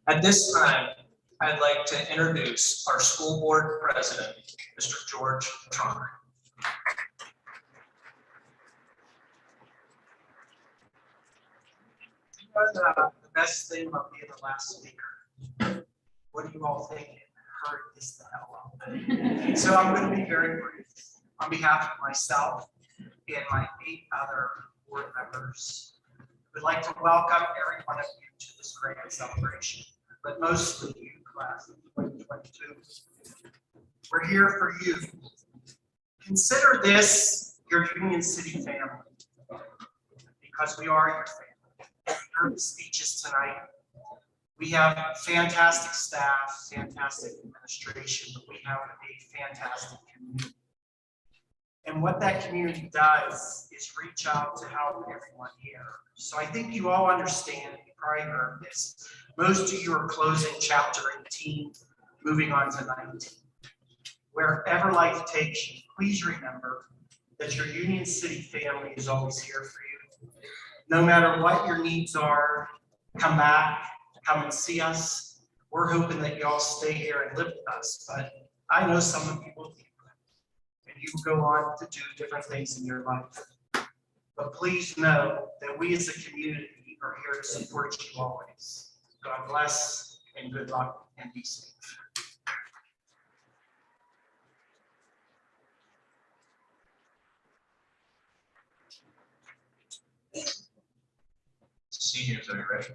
At this time, I'd like to introduce our school board president, Mr. George Trommer. The best thing about being the last speaker, what do you all think? Heard this the hell up. So I'm going to be very brief. On behalf of myself and my 8 other board members, we'd like to welcome every one of you to this great celebration, but mostly you, class of 2022. We're here for you. Consider this your Union City family, because we are your family. You heard the speeches tonight. We have fantastic staff, fantastic administration, but we have a fantastic community. And what that community does is reach out to help everyone here. So I think you all understand, you probably heard this. Most of you are closing chapter 18, moving on to 19. Wherever life takes you, please remember that your Union City family is always here for you. No matter what your needs are, come back, come and see us. We're hoping that you all stay here and live with us, but I know some of you will leave. And you go on to do different things in your life. But please know that we as a community are here to support you always. God bless and good luck and be safe. Seniors, are you ready?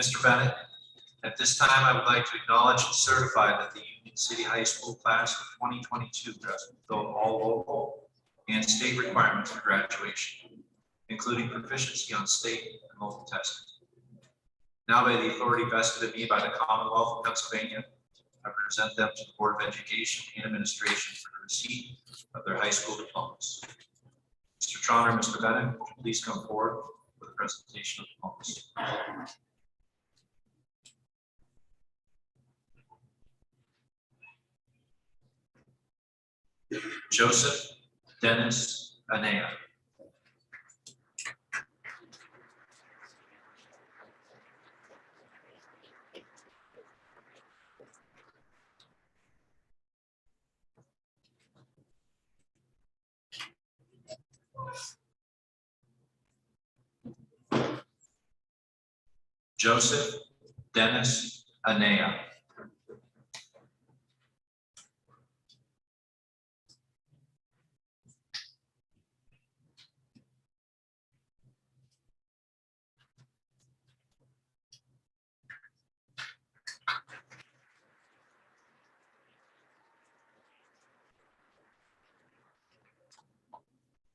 Mr. Bennett, at this time, I would like to acknowledge and certify that the Union City High School class of 2022 has fulfilled all local and state requirements for graduation, including proficiency on state and local testing. Now, by the authority vested in me by the Commonwealth of Pennsylvania, I present them to the Board of Education and Administration for the receipt of their high school diplomas. Mr. Trommer, Mr. Bennett, would you please come forward for the presentation of diplomas. Joseph Dennis Anea. Joseph Dennis Anea.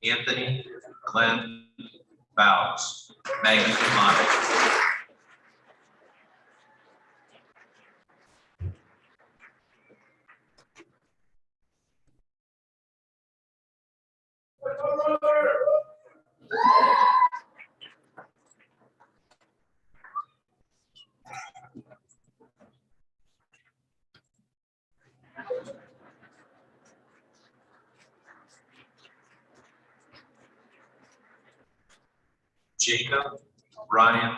Anthony Glenn Bowes, magna cum laude. Jacob Ryan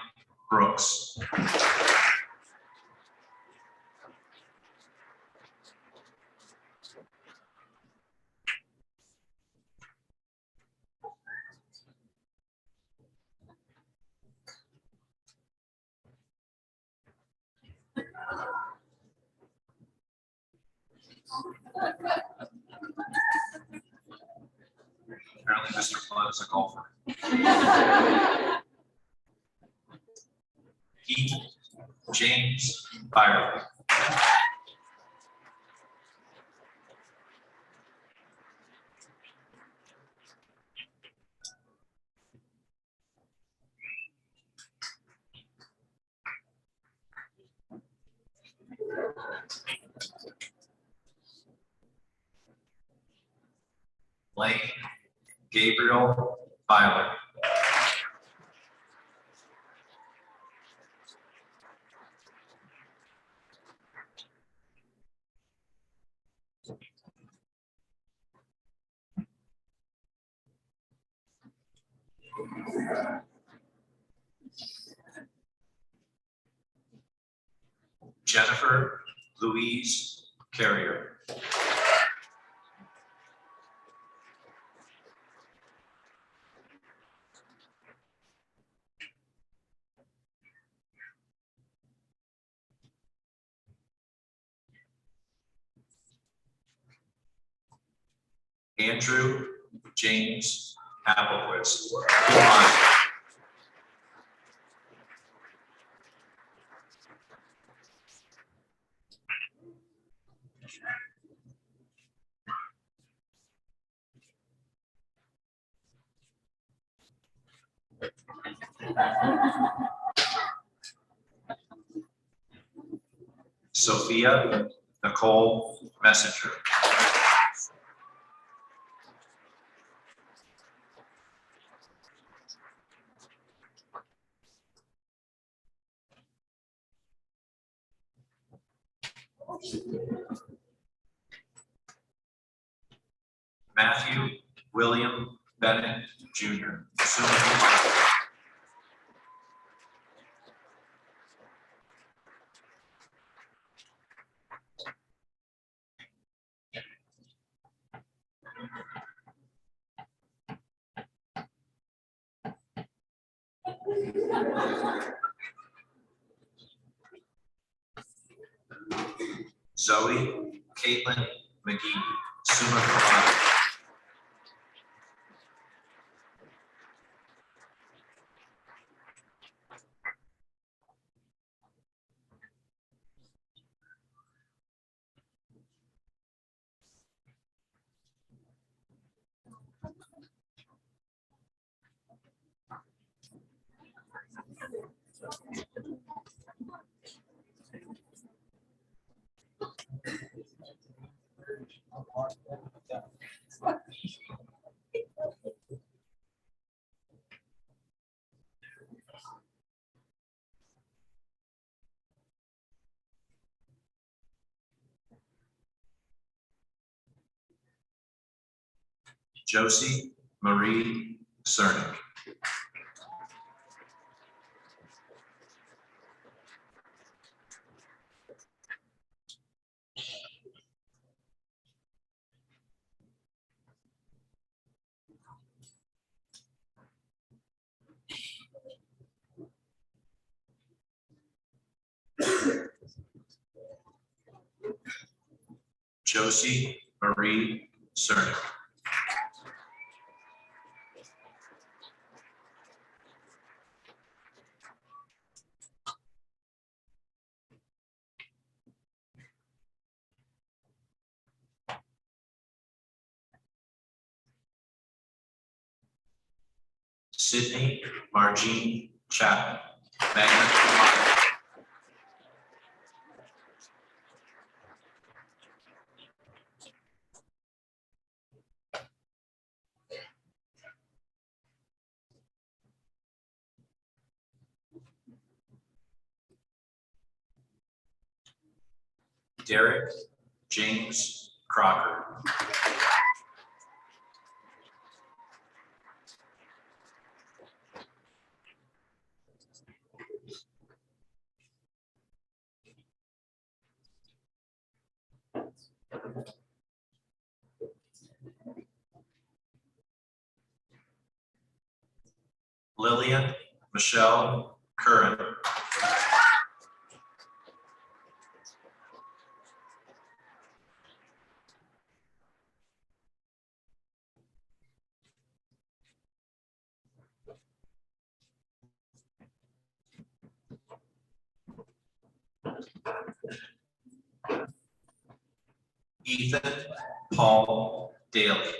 Brooks. Apparently Mr. Flood is a golfer. Heath James Byerly. Lane Gabriel Byler. Jennifer Louise Carrier. Andrew James Applequist. Sophia Nicole Messenger. Matthew William Bennett Jr. summa cum laude. Zoe Caitlin McGee, summa cum laude. Josie Marie Cernick. Josie Marie Cernick. Sydney Margene Chapman, magna cum laude. Derek James Crocker. Lillian Michelle Curran. Ethan Paul Daly.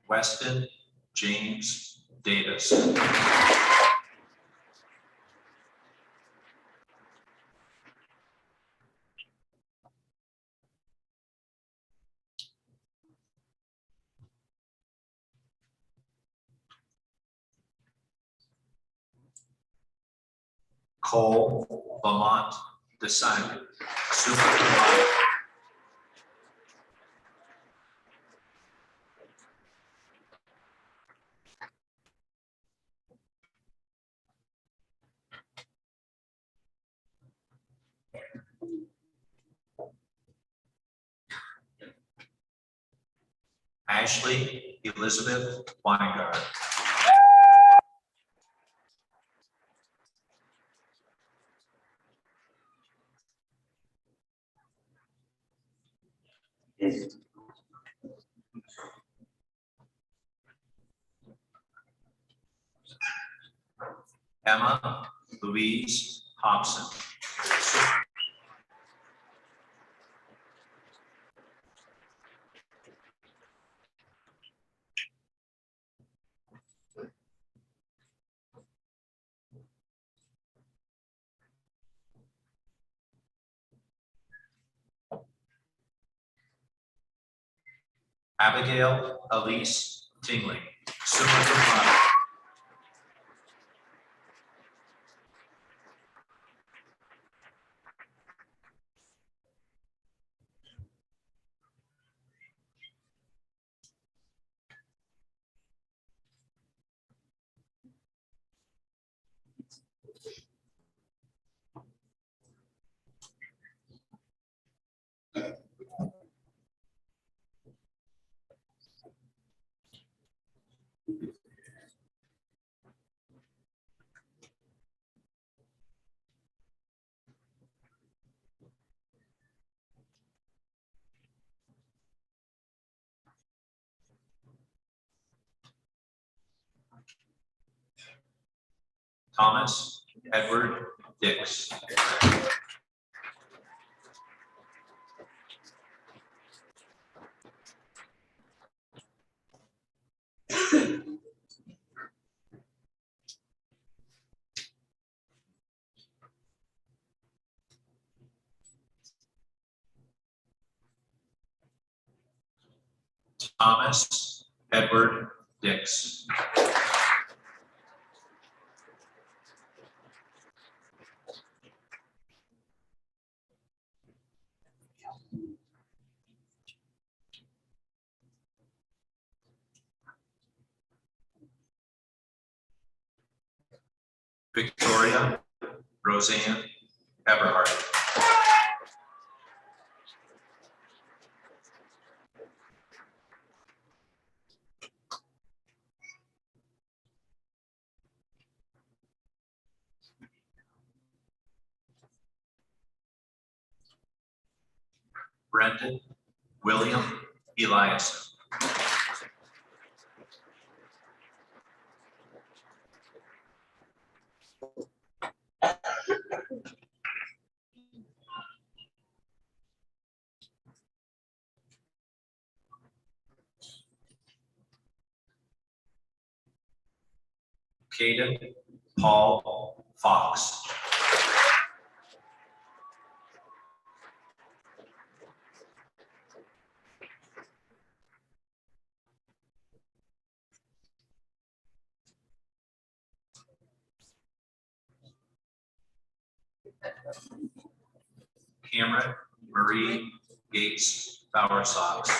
Weston James Davis. Cole Lamont DeSimon, summa cum laude. Ashley Elizabeth Weingart. Emma Louise Hobson. Abigail Elise Tingling, summa cum laude. Thomas Edward Dix. Thomas Edward Dix. Victoria Roseanne Eberhard. Brendan William Eliason. Caden Paul Fox. Cameron Marie Gates Bowersox.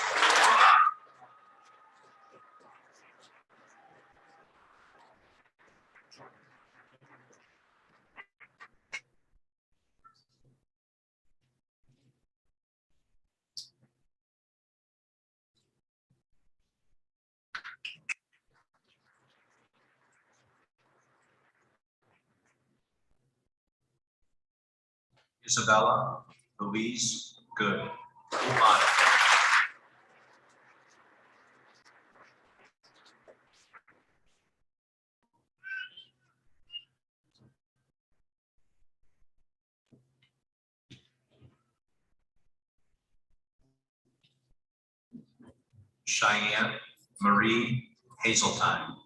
Isabella Louise Good. Cum laude. Cheyenne Marie Hazeltine.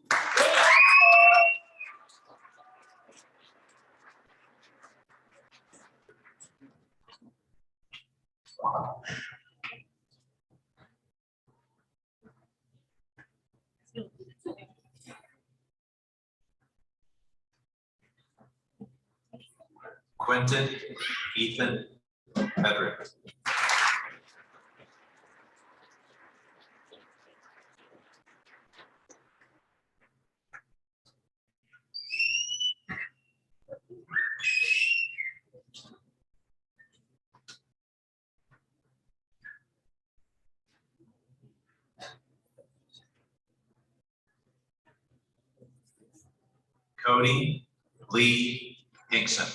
Quentin Ethan Pedrick. Cody Lee Hinkson.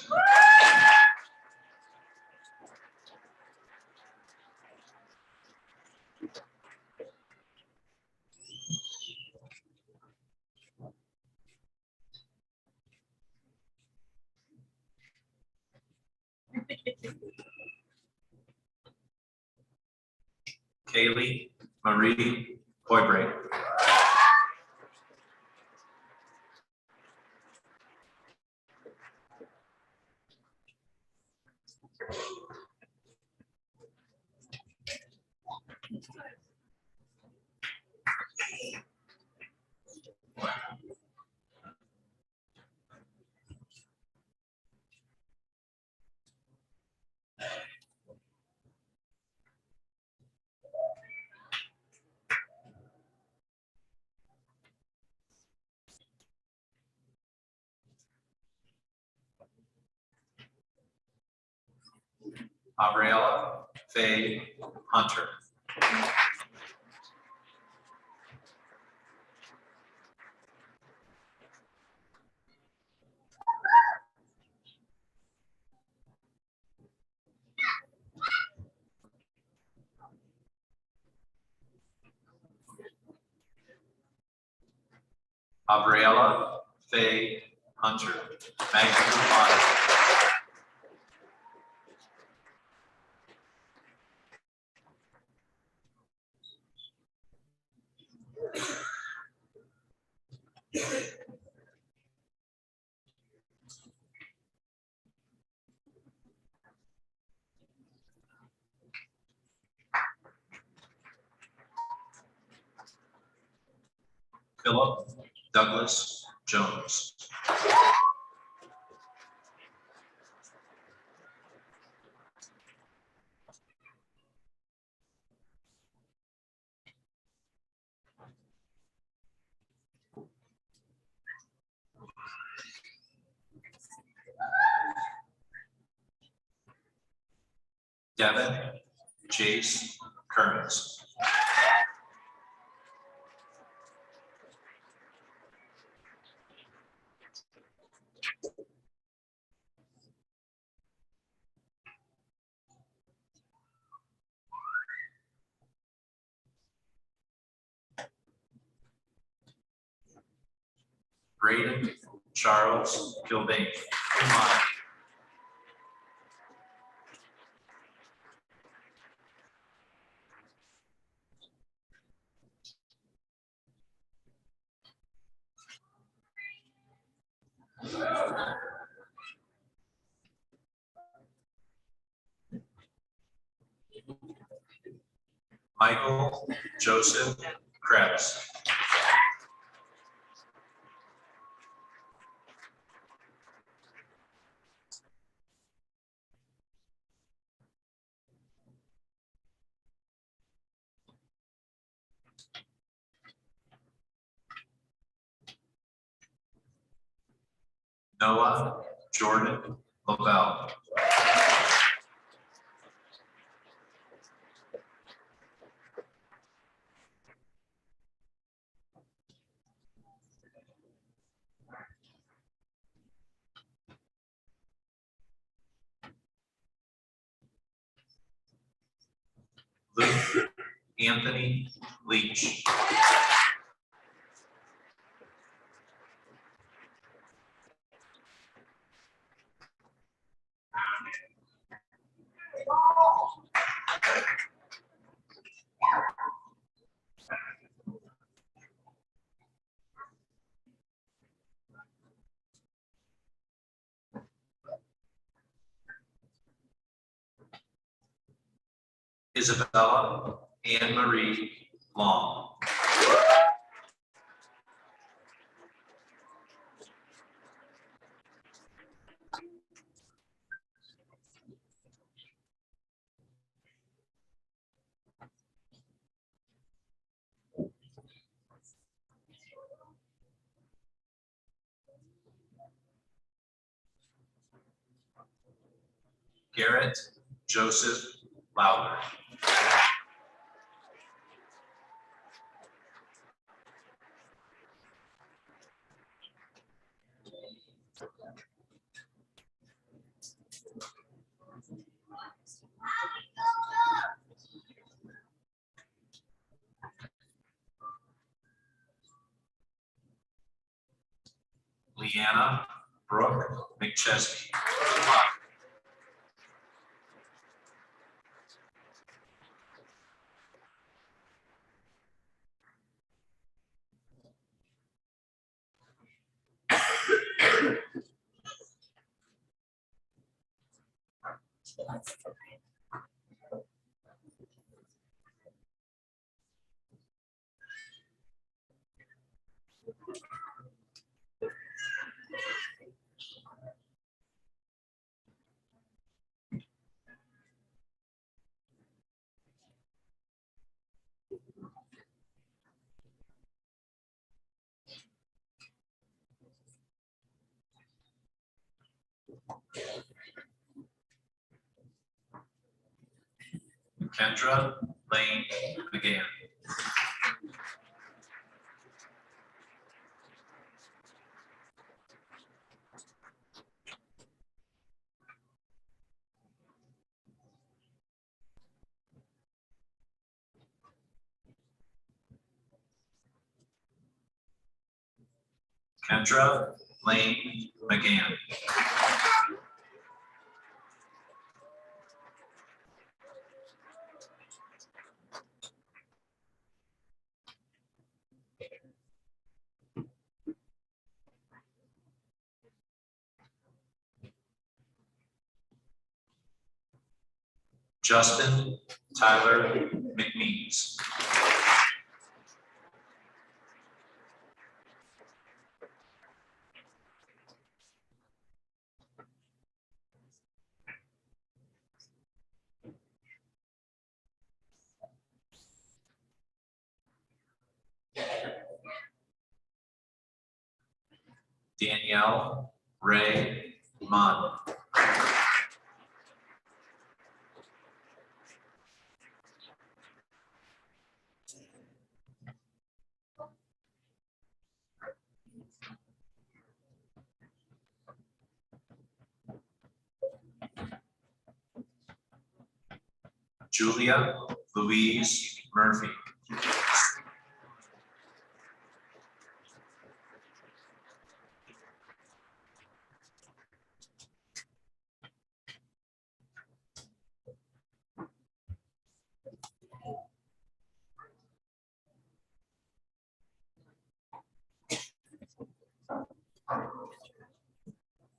Kaylee Marie Hoibrake. Abriella Faye Hunter. Abriella Faye Hunter, magna cum laude. Philip Douglas Jones. Devin Chase Kearns. Braden Charles Gilbane. Come on. Michael Joseph Krebs. Noah Jordan Lavelle. Luke Anthony Leach. Isabella Anne Marie Long. Garrett Joseph Lowder. Leanna Brooke McChesney. Kendra Lane McGann. Kendra Lane McGann. Justin Tyler McNeese. Danielle Ray Munn. Julia Louise Murphy.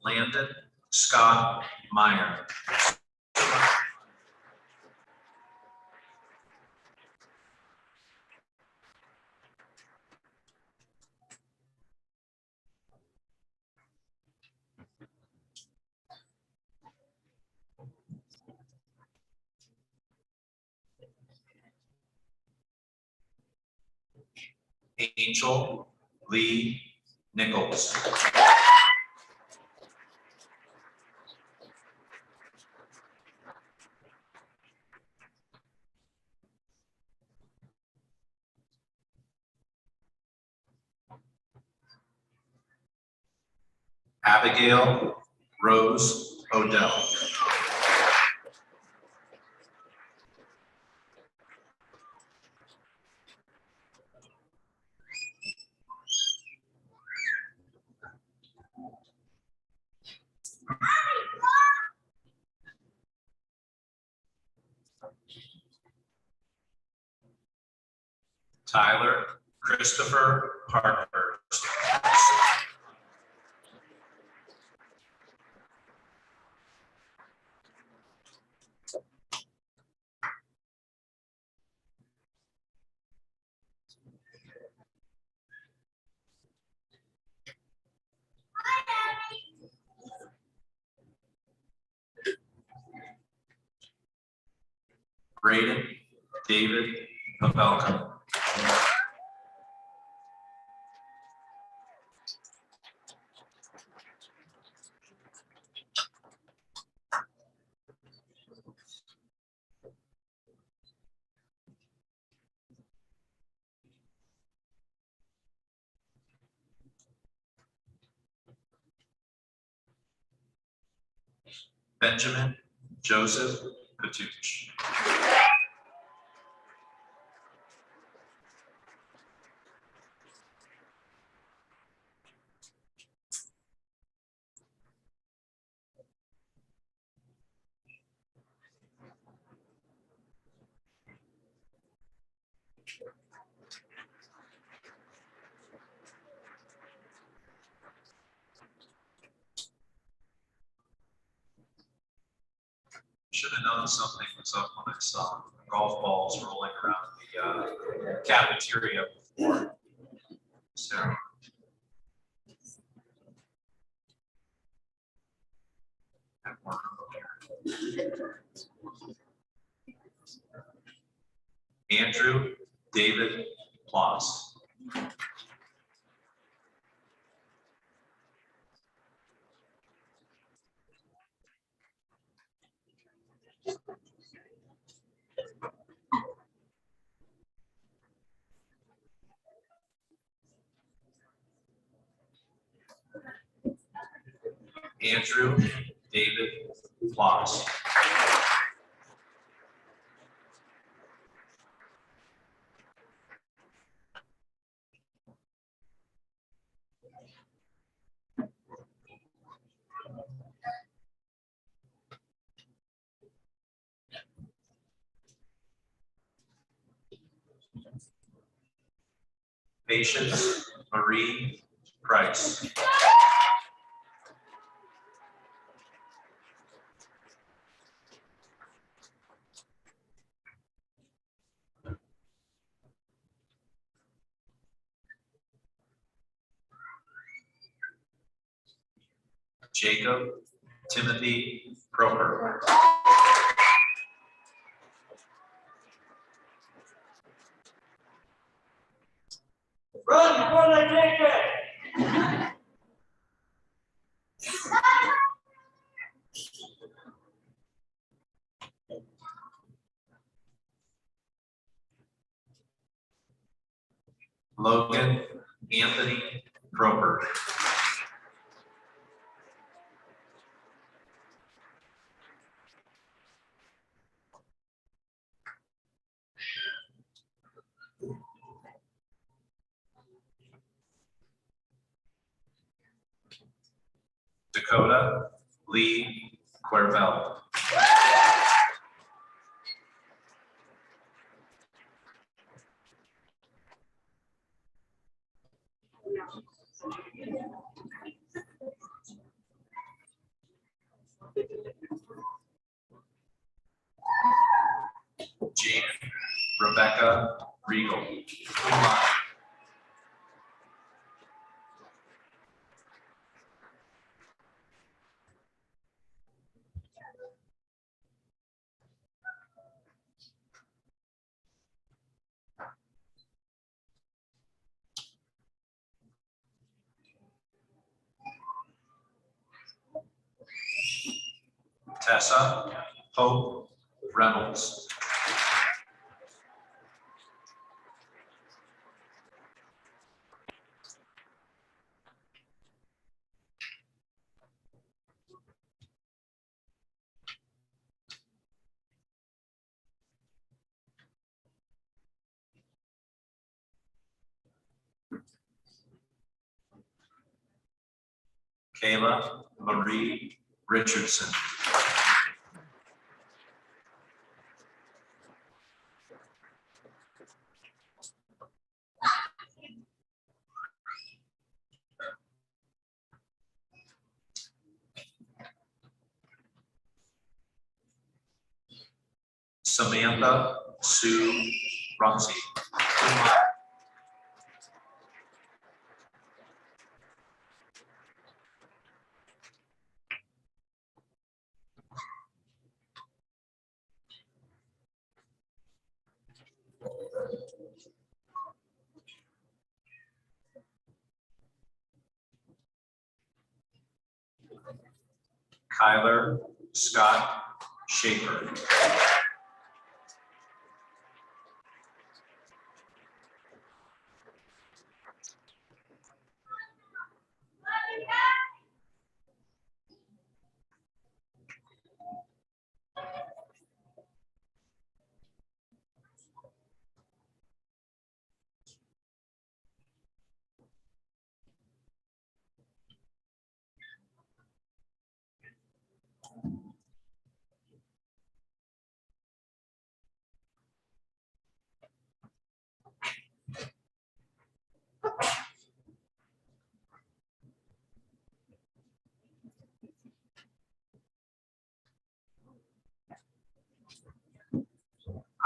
Landon Scott Meyer. Angel Lee Nichols. Abigail Rose Odell. Tyler Christopher Parkhurst. Braden David Pavelka. Benjamin Joseph Patuch. Should have known something was up when I saw golf balls rolling around the cafeteria before ceremony. Have more room there. Andrew David Ploss. Andrew David Ploss. Patience Marie Price. Jacob Timothy Proper. Run before they take it. Logan Anthony Proper. Dakota Lee Cuervel. Jane Rebecca Regal. Tessa Hope Reynolds. Kayla Marie Richardson. Samantha Sue Rumsey. Kyler Scott Schaefer.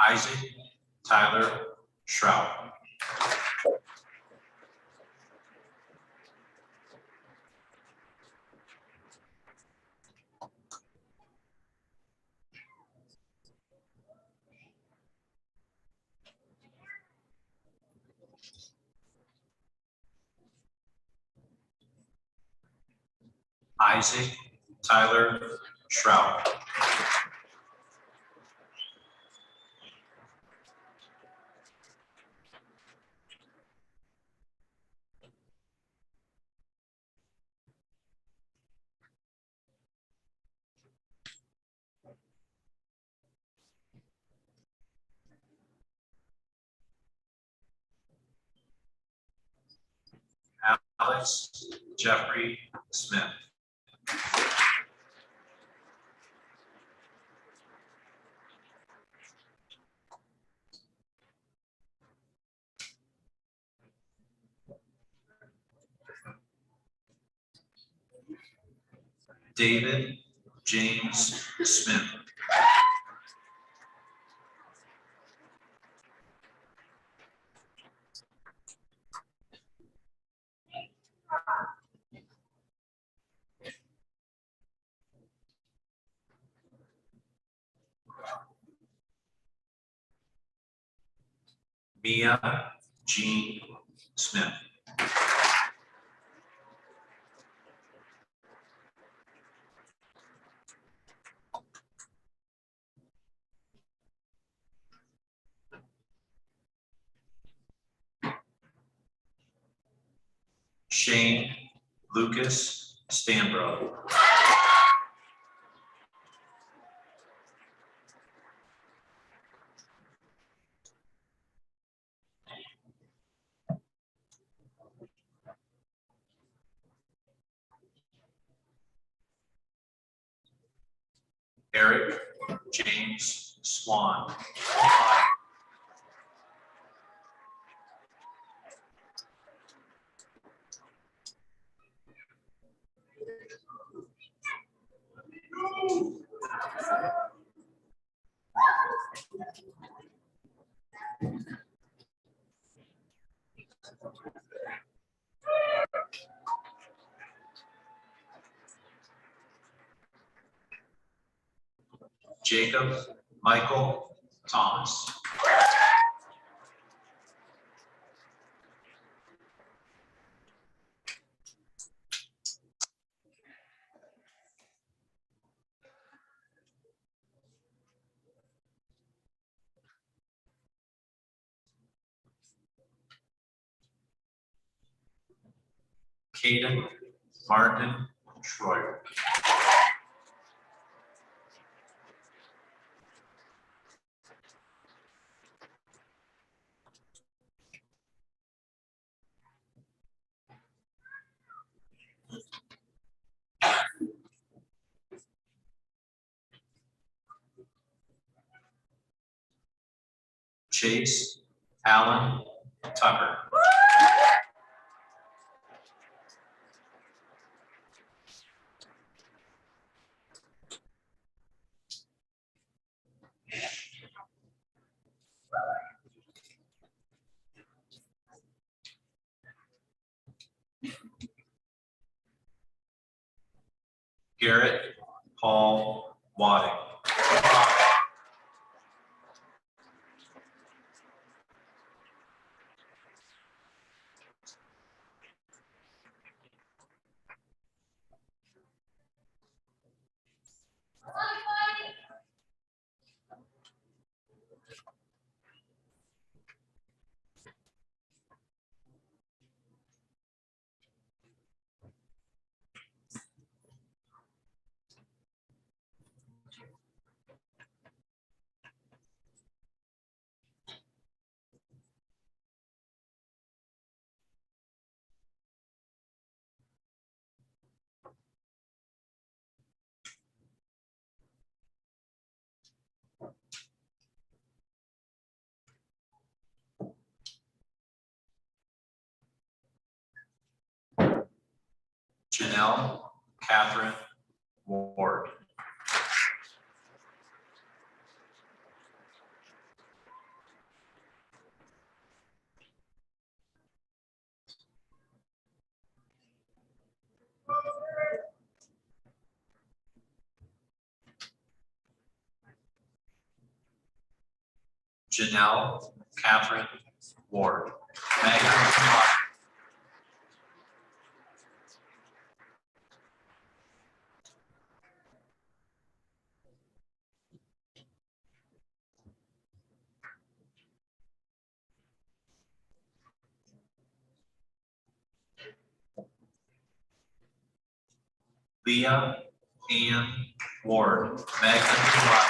Isaac Tyler Shrout. Isaac Tyler Shrout. Alex Jeffrey Smith. David James Smith. Mia Jean Smith. Shane Lucas Stanbro. Eric James Swan. Jacob Michael Thomas. Caden Martin Schroyer. Chase Allen Tucker. Garrett Paul Wadding. Janelle Catherine Ward. Janelle Catherine Ward, magna cum laude. Leah Ann Ward, magna cum laude.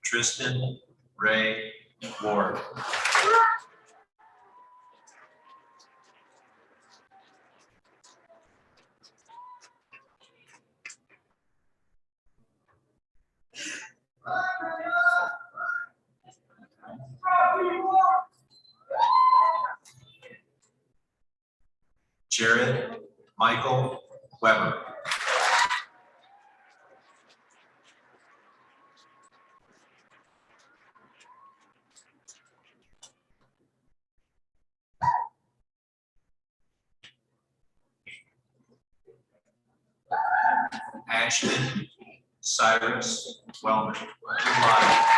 Tristan Ray Ward. Jared Michael Weber. Ashton Cyrus Wellman, cum laude.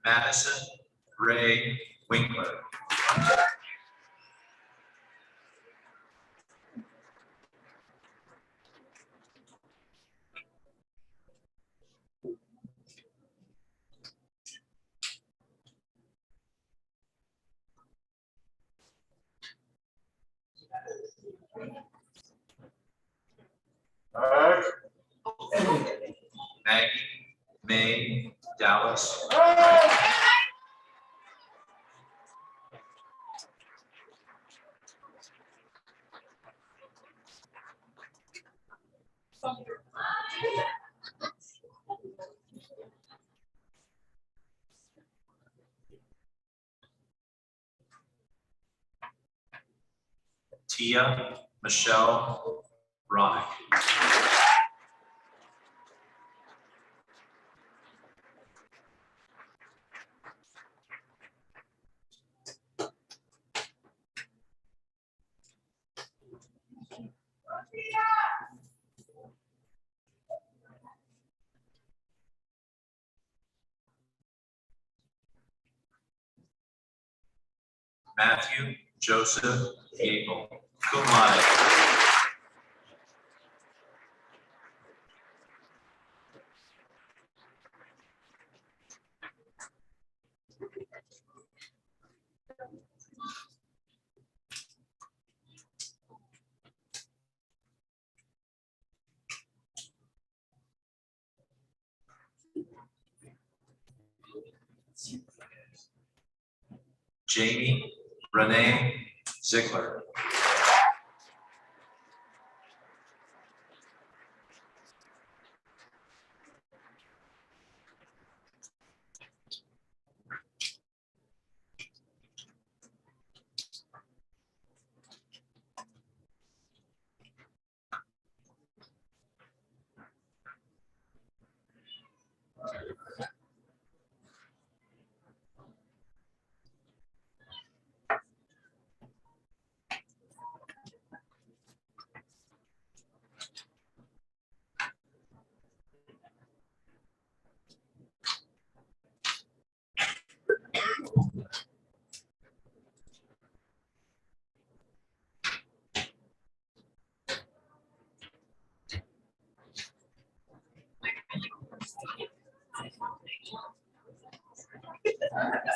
Madison Ray Winkler. Maggie May Dallas. Tia Michelle Ronick. Matthew Joseph Gable, cum laude. Jamie Renee Ziegler.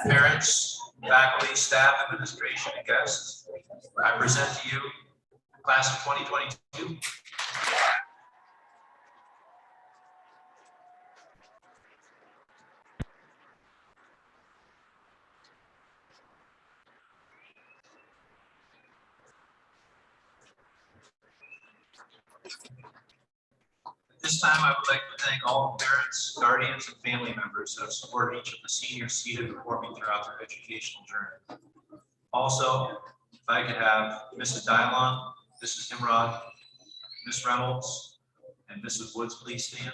Parents, faculty, staff, administration, and guests, I present to you the class of 2022. This time, I would like to thank all parents, guardians, and family members who have supported each of the seniors seated before me throughout their educational journey. Also, if I could have Mrs. Dylon, Mrs. Himrod, Ms. Reynolds, and Mrs. Woods, please stand.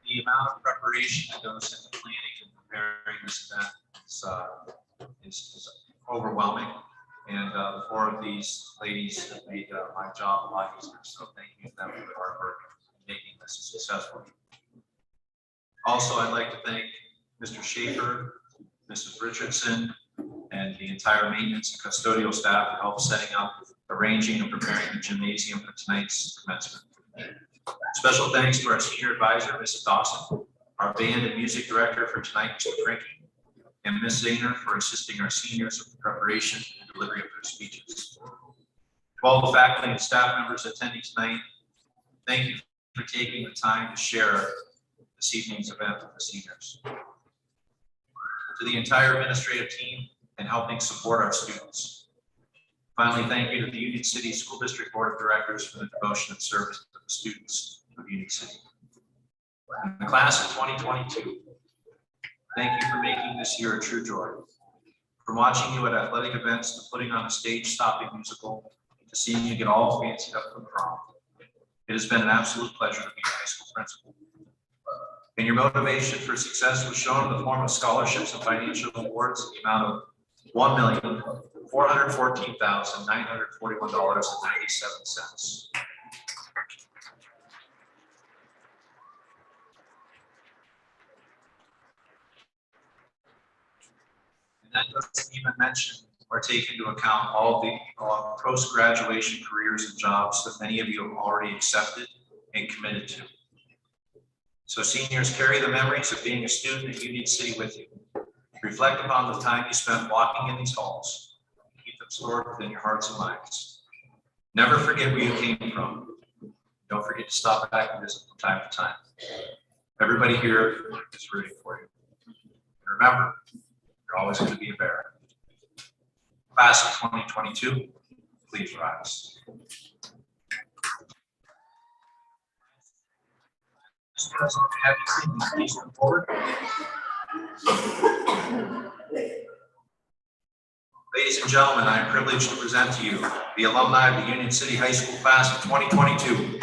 The amount of preparation that goes into planning and preparing this event is overwhelming. And the four of these ladies have made my job a lot easier. So thank you to them for their hard work in making this successful. Also, I'd like to thank Mr. Schaefer, Mrs. Richardson, and the entire maintenance and custodial staff for help setting up, arranging, and preparing the gymnasium for tonight's commencement. Special thanks to our senior advisor, Mrs. Dawson, our band and music director for tonight, Mr. Frankie, and Ms. Zahner for assisting our seniors with the preparation and delivery of their speeches. To all the faculty and staff members attending tonight, thank you for taking the time to share this evening's event with the seniors. To the entire administrative team and helping support our students. Finally, thank you to the Union City School District Board of Directors for the devotion and service to the students of Union City. And the class of 2022, thank you for making this year a true joy. From watching you at athletic events to putting on a stage-stopping musical to seeing you get all fancied up for prom. It has been an absolute pleasure to be a high school principal. And your motivation for success was shown in the form of scholarships and financial awards in the amount of $1,414,941.97. And that doesn't even mention or take into account all the post-graduation careers and jobs that many of you have already accepted and committed to. So seniors, carry the memories of being a student at Union City with you. Reflect upon the time you spent walking in these halls. Keep them stored within your hearts and minds. Never forget where you came from. Don't forget to stop back and visit from time to time. Everybody here is rooting for you. And remember, you're always going to be a bear. Class of 2022, please rise. Mr. President, have you seen these please come forward? Ladies and gentlemen, I am privileged to present to you the alumni of the Union City High School class of 2022.